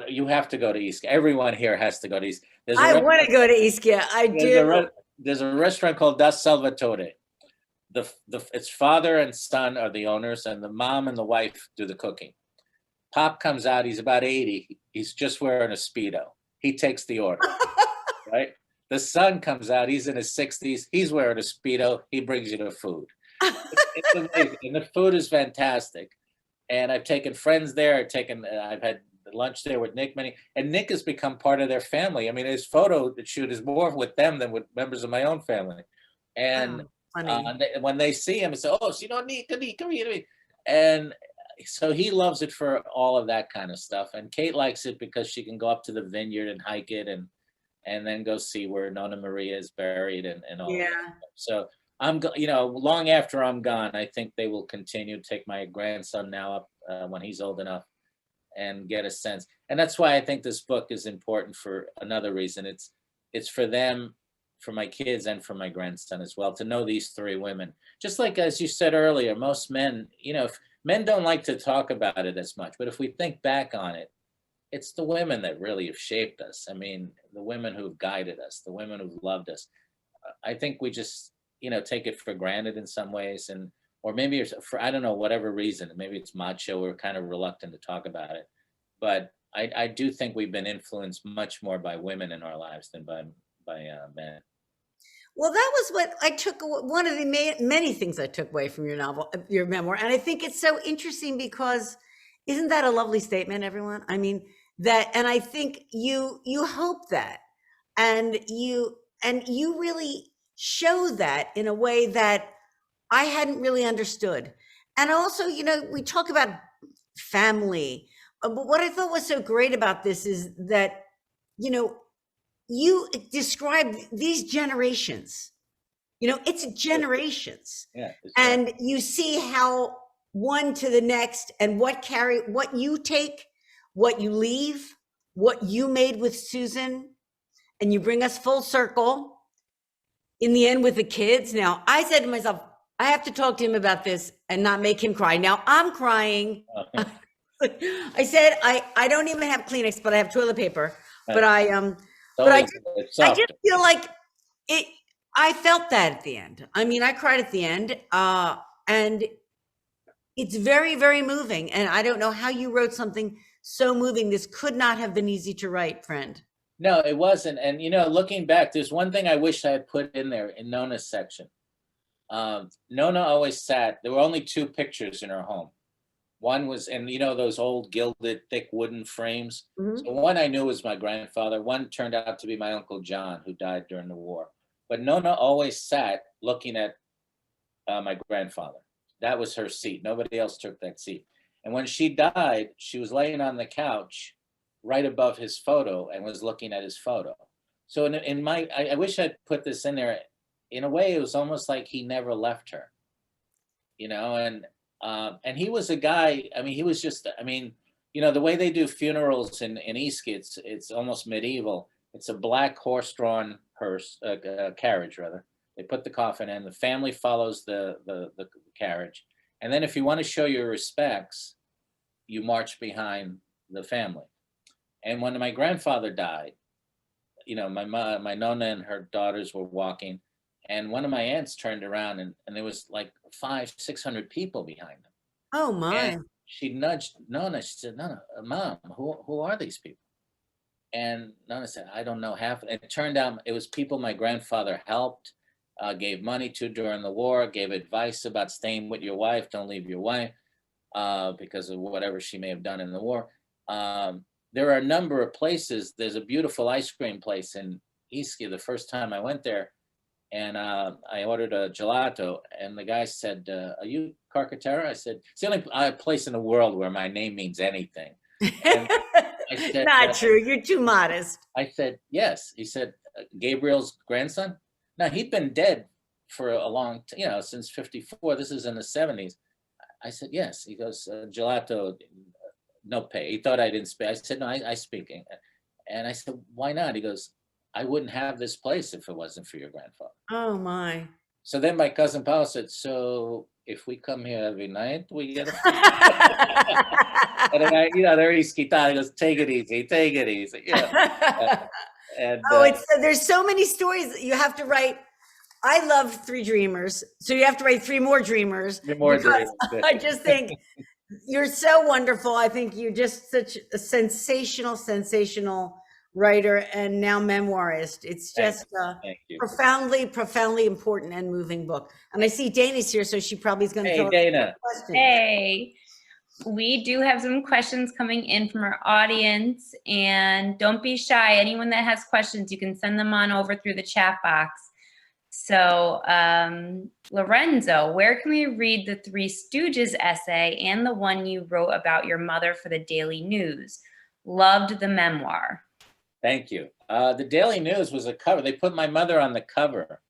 you have to go to Ischia. Everyone here has to go to Ischia. I want to go to Ischia. I do. There's a restaurant called Da Salvatore. Its father and son are the owners, and the mom and the wife do the cooking. Pop comes out, he's about 80. He's just wearing a Speedo. He takes the order, right? The son comes out, he's in his 60s. He's wearing a Speedo. He brings you the food. It's amazing. And the food is fantastic. And I've taken friends there. I've had lunch there with Nick and Nick has become part of their family. I mean, his photo shoot is more with them than with members of my own family. And when they see him, they say, "Oh, so Nick, come here." And so he loves it for all of that kind of stuff. And Kate likes it because she can go up to the vineyard and hike it and then go see where Nonna Maria is buried and all that. So long after I'm gone, I think they will continue to take my grandson now up when he's old enough and get a sense. And that's why I think this book is important for another reason. It's for them, for my kids, and for my grandson as well, to know these three women. Just like, as you said earlier, most men, men don't like to talk about it as much, but if we think back on it, it's the women that really have shaped us. I mean, the women who've guided us, the women who've loved us. I think we just, take it for granted in some ways, or maybe it's for, I don't know, whatever reason, maybe it's macho, we're kind of reluctant to talk about it. But I do think we've been influenced much more by women in our lives than by men. Well, that was what I took, one of the many things I took away from your novel, your memoir. And I think it's so interesting because isn't that a lovely statement, everyone? I mean, and I think you hope that, and you really show that in a way that I hadn't really understood. And also, we talk about family, but what I thought was so great about this is that, you describe these generations, it's generations. Yeah. And you see how one to the next, and what you take, what you leave, what you made with Susan, and you bring us full circle in the end with the kids. Now, I said to myself, I have to talk to him about this and not make him cry. Now I'm crying. I said, I don't even have Kleenex, but I have toilet paper. But I just feel like it. I felt that at the end. I mean, I cried at the end, and it's very, very moving. And I don't know how you wrote something so moving. This could not have been easy to write, friend. No, it wasn't. And looking back, there's one thing I wish I had put in there in Nona's section. Nona always sat. There were only two pictures in her home. One was, and those old gilded, thick wooden frames. Mm-hmm. So one I knew was my grandfather. One turned out to be my Uncle John, who died during the war. But Nona always sat looking at my grandfather. That was her seat. Nobody else took that seat. And when she died, she was laying on the couch right above his photo and was looking at his photo. So I wish I'd put this in there. In a way, it was almost like he never left her, and he was a guy, he was just, the way they do funerals in Ischia, it's almost medieval. It's a black horse-drawn carriage, rather. They put the coffin in, the family follows the carriage. And then if you want to show your respects, you march behind the family. And when my grandfather died, my nonna and her daughters were walking, and one of my aunts turned around, and there was like 500-600 people behind them. Oh my. And she nudged Nonna. She said, "Nonna, Mom, who are these people?" And Nonna said, "I don't know half." It turned out it was people my grandfather helped, gave money to during the war, gave advice about staying with your wife, don't leave your wife, because of whatever she may have done in the war. There are a number of places. There's a beautiful ice cream place in Ischia. The first time I went there, and I ordered a gelato, and the guy said, "Are you Carcatera?" I said, "It's the only place in the world where my name means anything." And I said, Not true. You're too modest. I said, "Yes." He said, "Gabriel's grandson?" Now, he'd been dead for a long, since 54. This is in the 70s. I said, "Yes." He goes, "Gelato, no pay." He thought I didn't speak. I said, "No, I speak." And I said, "Why not?" He goes, "I wouldn't have this place if it wasn't for your grandfather." Oh my. So then my cousin Paul said, "So if we come here every night, we get a..." And then they're Ischitana. He goes, "Take it easy, take it easy." And there's so many stories that you have to write. I love Three Dreamers, so you have to write 3 more Dreamers. I just think you're so wonderful. I think you're just such a sensational writer and now memoirist. It's just profoundly important and moving book. And I see Dana's here, so she probably is going to tell us Dana. questions. Hey, we do have some questions coming in from our audience, and don't be shy. Anyone that has questions, you can send them on over through the chat box. So, Lorenzo, where can we read the Three Stooges essay and the one you wrote about your mother for the Daily News? Loved the memoir. Thank you. The Daily News was a cover. They put my mother on the cover.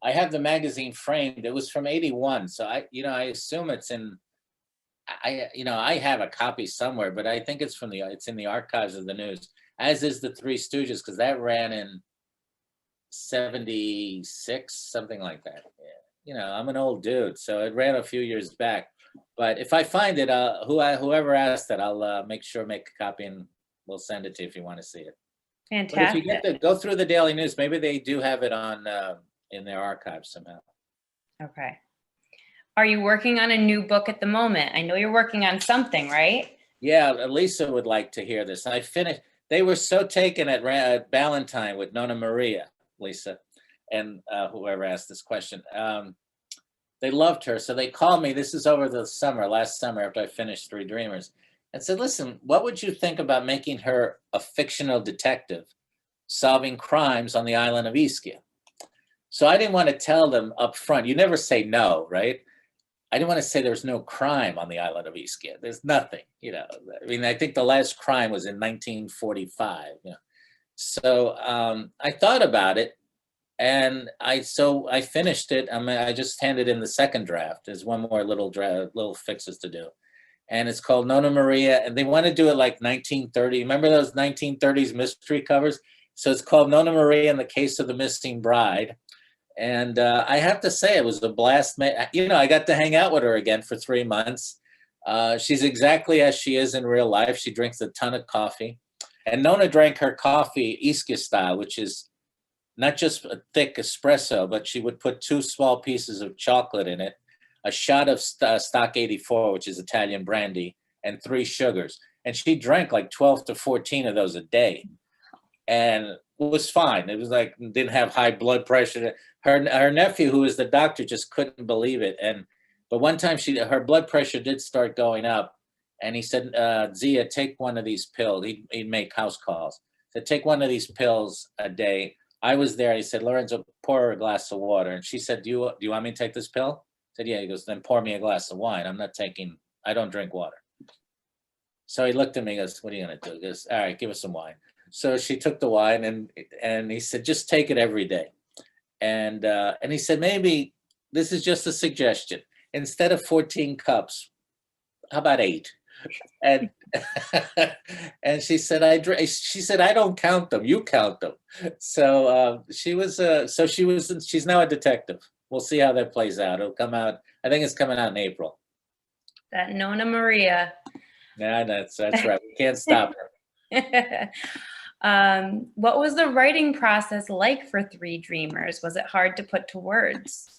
I have the magazine framed. It was from '81, so I assume it's in. I have a copy somewhere, but I think it's it's in the archives of the News, as is the Three Stooges, because that ran in '76, something like that. Yeah. I'm an old dude, so it ran a few years back. But if I find it, whoever asked it, I'll make a copy and we'll send it to you if you want to see it. Fantastic. But if you get to go through the Daily News, maybe they do have it on in their archives somehow. Okay. Are you working on a new book at the moment? I know you're working on something, right? Yeah, Lisa would like to hear this. I finished. They were so taken at Valentine with Nonna Maria, Lisa, and whoever asked this question. They loved her, so they called me. This is over the last summer, after I finished Three Dreamers, and said, "Listen, what would you think about making her a fictional detective solving crimes on the island of Ischia?" So I didn't want to tell them up front. You never say no, right? I didn't want to say there's no crime on the island of Ischia. There's nothing, I mean, I think the last crime was in 1945. So I thought about it, and I finished it. I just handed in the second draft. There's one more little fixes to do, and it's called Nonna Maria. And they want to do it like 1930. Remember those 1930s mystery covers? So it's called Nonna Maria and the Case of the Missing Bride. And I have to say, it was a blast. I got to hang out with her again for 3 months. She's exactly as she is in real life. She drinks a ton of coffee. And Nonna drank her coffee Ischia style, which is not just a thick espresso, but she would put 2 small pieces of chocolate in it, a shot of Stock 84, which is Italian brandy, and 3 sugars. And she drank like 12 to 14 of those a day. And it was fine. It was like, didn't have high blood pressure. Her nephew, who was the doctor, just couldn't believe it. But one time her blood pressure did start going up, and he said, "Zia, take one of these pills." He'd make house calls. He said, "Take one of these pills a day." I was there. He said, "Lorenzo, pour her a glass of water." And she said, "Do you want me to take this pill?" I said, "Yeah." He goes, "Then pour me a glass of wine. I don't drink water." So he looked at me and goes, "What are you going to do?" He goes, "All right, give us some wine." So she took the wine, and he said, "Just take it every day." And he said, "Maybe this is just a suggestion. Instead of 14 cups, how about 8?" And and she said, "I don't count them. You count them." So she's now a detective. We'll see how that plays out. It'll come out. I think it's coming out in April. That Nonna Maria. Yeah, that's right. We can't stop her. What was the writing process like for Three Dreamers? Was it hard to put to words?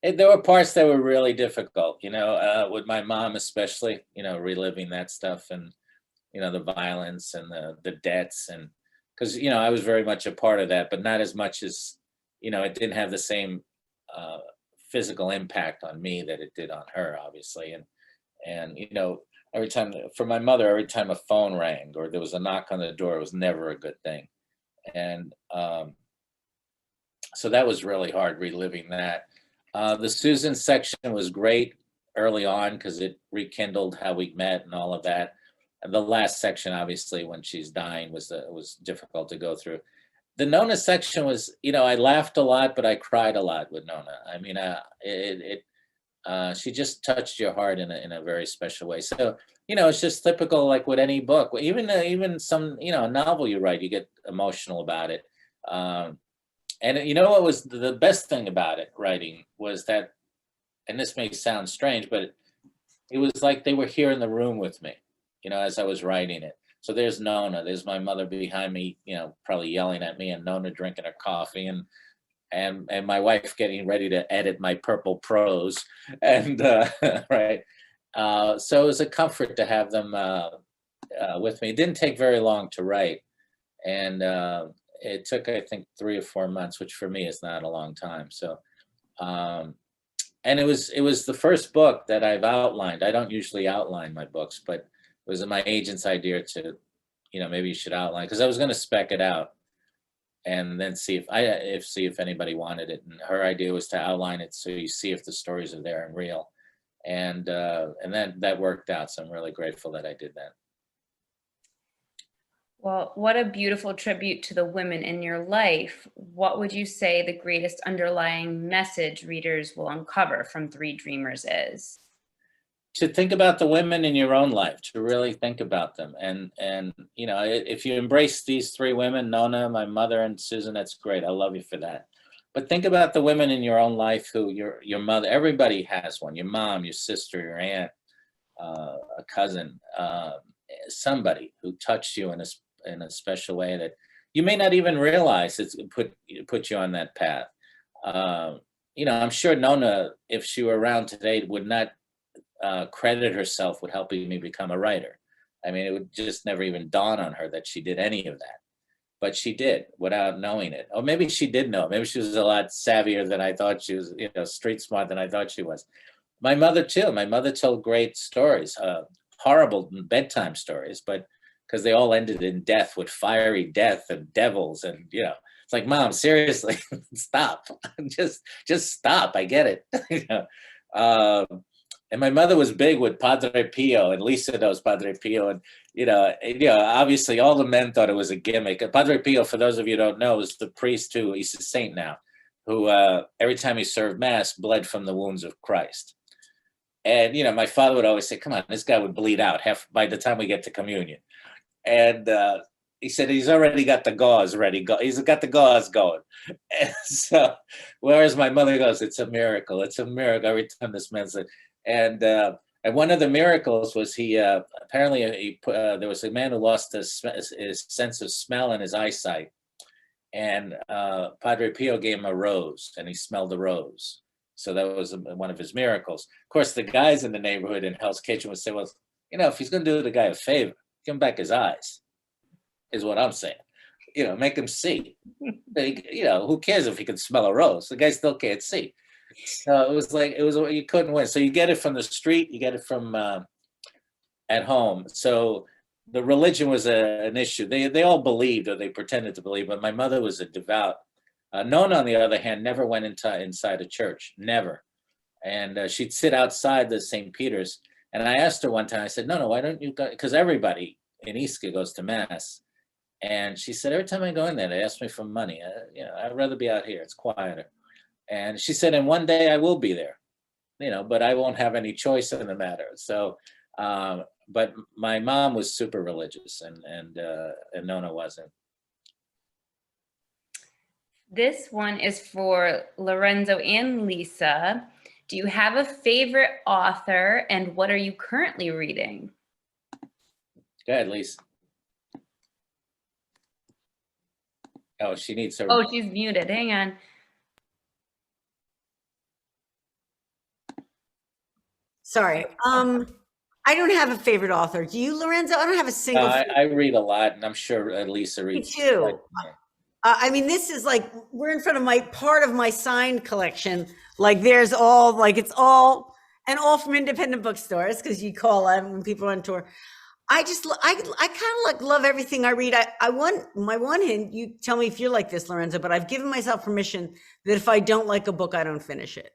There were parts that were really difficult, with my mom especially, reliving that stuff and, the violence and the debts and because, I was very much a part of that, but not as much as, it didn't have the same physical impact on me that it did on her, obviously. And, every time for my mother, every time a phone rang or there was a knock on the door, it was never a good thing. And so that was really hard reliving that. The Susan section was great early on because it rekindled how we met and all of that. And the last section, obviously, when she's dying, was difficult to go through. The Nona section was, I laughed a lot, but I cried a lot with Nona. I mean, she just touched your heart in a very special way. So, it's just typical, like with any book, even some, novel you write, you get emotional about it. And what was the best thing about it, writing, was that, and this may sound strange, but it was like they were here in the room with me, as I was writing it. So there's Nona, there's my mother behind me, probably yelling at me, and Nona drinking her coffee, and my wife getting ready to edit my purple prose, and right. So it was a comfort to have them with me. It didn't take very long to write, and it took, I think, 3 or 4 months, which for me is not a long time. So, and it was the first book that I've outlined. I don't usually outline my books, but it was my agent's idea to, maybe you should outline, because I was going to spec it out and then see if anybody wanted it. And her idea was to outline it so you see if the stories are there and real. And then that worked out. So I'm really grateful that I did that. Well, what a beautiful tribute to the women in your life. What would you say the greatest underlying message readers will uncover from Three Dreamers is? To think about the women in your own life, to really think about them. And if you embrace these 3 women, Nona, my mother, and Susan, that's great. I love you for that. But think about the women in your own life who your mother, everybody has one, your mom, your sister, your aunt, a cousin, somebody who touched you in a special way that you may not even realize it's put you on that path. I'm sure Nona, if she were around today, would not credit herself with helping me become a writer. I mean, it would just never even dawn on her that she did any of that. But she did without knowing it. Or maybe she did know. Maybe she was a lot savvier than I thought she was, street smart than I thought she was. My mother too. My mother told great stories, horrible bedtime stories, but because they all ended in death, with fiery death and devils. And, it's like, Mom, seriously, stop. just stop. I get it. And my mother was big with Padre Pio, and Lisa knows Padre Pio. And, obviously all the men thought it was a gimmick. Padre Pio, for those of you who don't know, is the priest who, he's a saint now, who every time he served mass bled from the wounds of Christ. And, my father would always say, come on, this guy would bleed out by the time we get to communion. And he said he's already got the gauze ready. He's got the gauze going. And so, whereas my mother goes, it's a miracle. It's a miracle every time this man said. And one of the miracles was apparently there was a man who lost his sense of smell and his eyesight. And Padre Pio gave him a rose, and he smelled the rose. So that was one of his miracles. Of course, the guys in the neighborhood in Hell's Kitchen would say, well, if he's going to do the guy a favor, give him back his eyes, is what I'm saying. Make him see. Who cares if he can smell a rose? The guy still can't see. So it was you couldn't win. So you get it from the street, you get it from at home. So the religion was an issue. They all believed, or they pretended to believe, but my mother was a devout. Nona, on the other hand, never went inside a church, never. And she'd sit outside the St. Peter's. And I asked her one time, I said, no, why don't you go? Because everybody in Ischia goes to Mass. And she said, every time I go in there, they ask me for money. I'd rather be out here. It's quieter. And she said, and one day I will be there, but I won't have any choice in the matter. So, but my mom was super religious, and Nona wasn't. This one is for Lorenzo and Lisa. Do you have a favorite author, and what are you currently reading? Go ahead, Lisa. Oh, she needs her. Oh, she's muted. Hang on. Sorry. I don't have a favorite author. Do you, Lorenzo? I don't have a single. I read a lot, and I'm sure Lisa Me reads. too. I mean, this is like, we're in front of part of my signed collection. Like there's all, like it's all, and all from independent bookstores, because you call them when people are on tour. I kind of like love everything I read. My one hint, you tell me if you're like this, Lorenzo, but I've given myself permission that if I don't like a book, I don't finish it.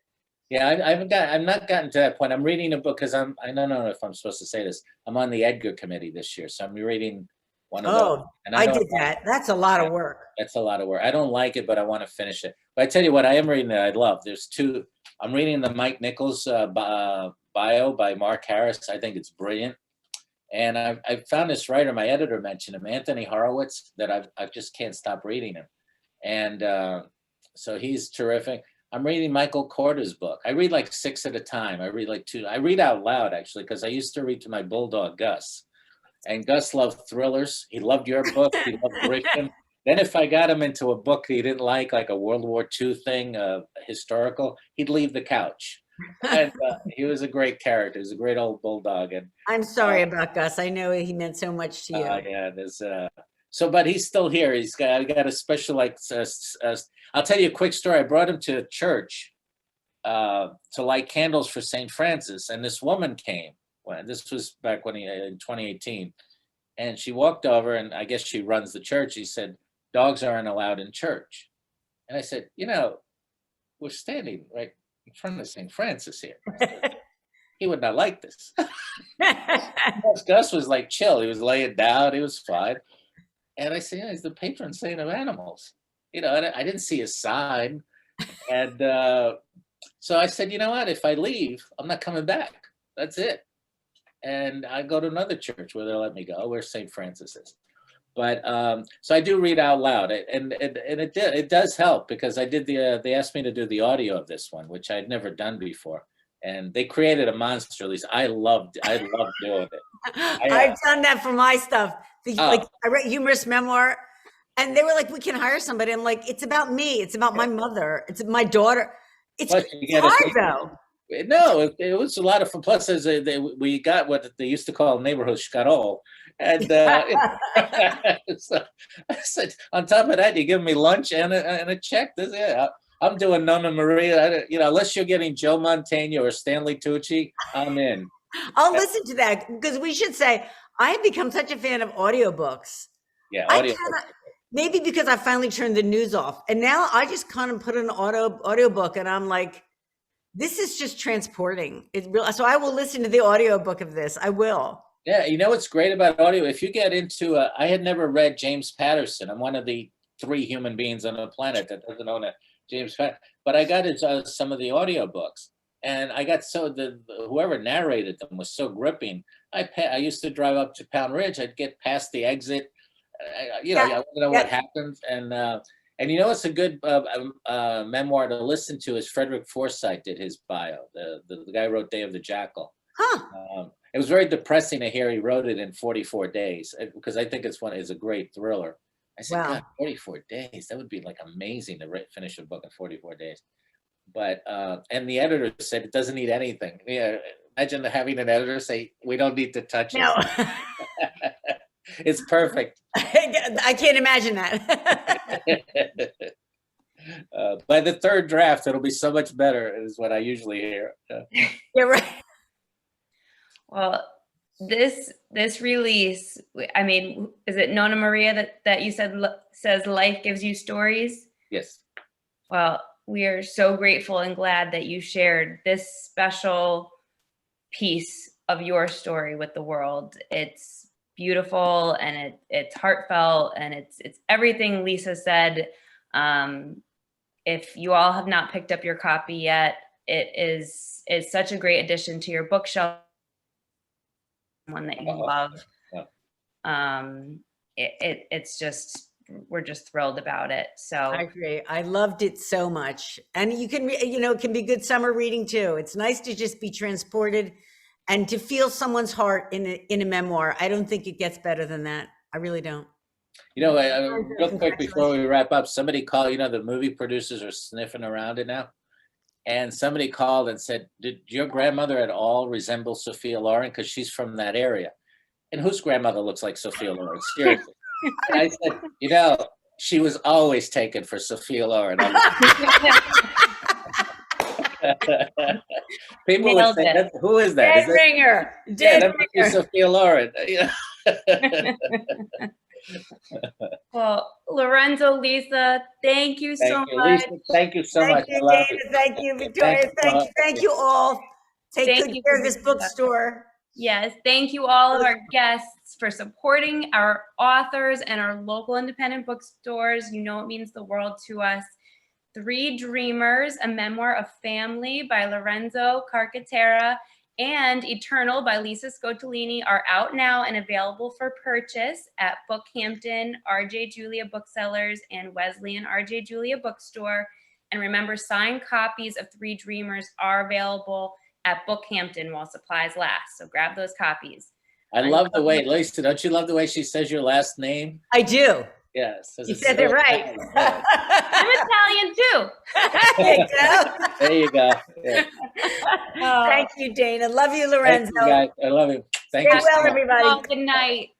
Yeah, I've not gotten to that point. I'm reading a book because I don't know if I'm supposed to say this. I'm on the Edgar committee this year, so I'm reading one of those. And I did that. That's a lot of work. That's a lot of work. I don't like it, but I want to finish it. But I tell you what, I am reading that I love. There's two. I'm reading the Mike Nichols bio by Mark Harris. I think it's brilliant. And I found this writer, my editor mentioned him, Anthony Horowitz, that I just can't stop reading him. And so he's terrific. I'm reading Michael Korda's book. I read like 6 at a time. I read like 2. I read out loud, actually, because I used to read to my bulldog, Gus. And Gus loved thrillers. He loved your book. He loved Grisham. Then if I got him into a book he didn't like a World War II thing, historical, he'd leave the couch. And he was a great character. He was a great old bulldog. And I'm sorry about Gus. I know he meant so much to you. Yeah, there's but he's still here. I got a special, like, I'll tell you a quick story. I brought him to church to light candles for St. Francis, and this woman came. This was back in 2018, and she walked over, and I guess she runs the church. He said, "Dogs aren't allowed in church," and I said, "We're standing right in front of St. Francis here." He would not like this. Gus was like chill. He was laying down. He was fine. And I said, he's the patron saint of animals. I didn't see his sign. And so I said, you know what? If I leave, I'm not coming back. That's it. And I go to another church where they'll let me go, where St. Francis is. But so I do read out loud, and it does help, because they asked me to do the audio of this one, which I'd never done before. And they created a monster, at least. I loved doing it. I've done that for my stuff. Like, I read humorous memoir, and they were like, "We can hire somebody." I'm like, "It's about me. It's about my mother. It's my daughter." It's hard though. No, it was a lot of fun. Plus, we got what they used to call neighborhood scharol. And so I said, on top of that, you give me lunch and a check. I'm doing Nona Maria. Unless you're getting Joe Mantegna or Stanley Tucci, I'm in. I'll listen to that, because we should say I have become such a fan of audiobooks. Yeah, audiobooks. Maybe because I finally turned the news off, and now I just kind of put an audiobook, and I'm like, this is just transporting. So I will listen to the audiobook of this. I will. Yeah, what's great about audio? If you get into I had never read James Patterson. I'm one of the 3 human beings on the planet that doesn't own a James Patterson. But I got into some of the audiobooks, and I got whoever narrated them was so gripping. I used to drive up to Pound Ridge. I'd get past the exit. I don't know what happened. And it's a good memoir to listen to is Frederick Forsyth did his bio. The guy who wrote Day of the Jackal. Huh. It was very depressing to hear he wrote it in 44 days, because I think it's a great thriller. I said, wow. God, 44 days. That would be like amazing to finish a book in 44 days. But, and the editor said it doesn't need anything. Yeah. Imagine having an editor say, we don't need to touch it. No. It's perfect. I can't imagine that. By the 3rd draft, it'll be so much better, is what I usually hear. Yeah, right. Well, this release, I mean, is it Nona Maria that you says life gives you stories? Yes. Well, we are so grateful and glad that you shared this special piece of your story with the world. It's beautiful, and it's heartfelt, and it's everything Lisa said. If you all have not picked up your copy yet, it's such a great addition to your bookshelf. One that you love. It's just, we're just thrilled about it. So I agree. I loved it so much. And you can, it can be good summer reading too. It's nice to just be transported and to feel someone's heart in a memoir. I don't think it gets better than that. I really don't. You know, real quick before we wrap up, somebody called, you know, the movie producers are sniffing around it now. And somebody called and said, did your grandmother at all resemble Sophia Loren? Because she's from that area. And whose grandmother looks like Sophia Loren? Seriously. And I said, you know, she was always taken for Sophia Loren. People would say, who is that? Dead ringer. Yeah, that must be Sophia Loren. Well, Lorenzo, Lisa, thank you so much. Lisa, thank you so much. Thank you, Dana. Thank you, Victoria. Thank you all. Take good care of this bookstore. Yes, thank you all of our guests for supporting our authors and our local independent bookstores. You know it means the world to us. Three Dreamers, a memoir of family by Lorenzo Carcatera, and Eternal by Lisa Scottoline are out now and available for purchase at Bookhampton, R.J. Julia Booksellers, and Wesleyan R.J. Julia Bookstore. And remember, signed copies of Three Dreamers are available at Bookhampton while supplies last. So grab those copies. I love the way, Lisa, don't you love the way she says your last name? I do. Yes. You said it right. I'm Italian too. There you go. There you go. Yeah. Thank you, Dana. Love you, Lorenzo. Thank you, guys. I love you. Thank Stay you so well, much. everybody. Oh, good night.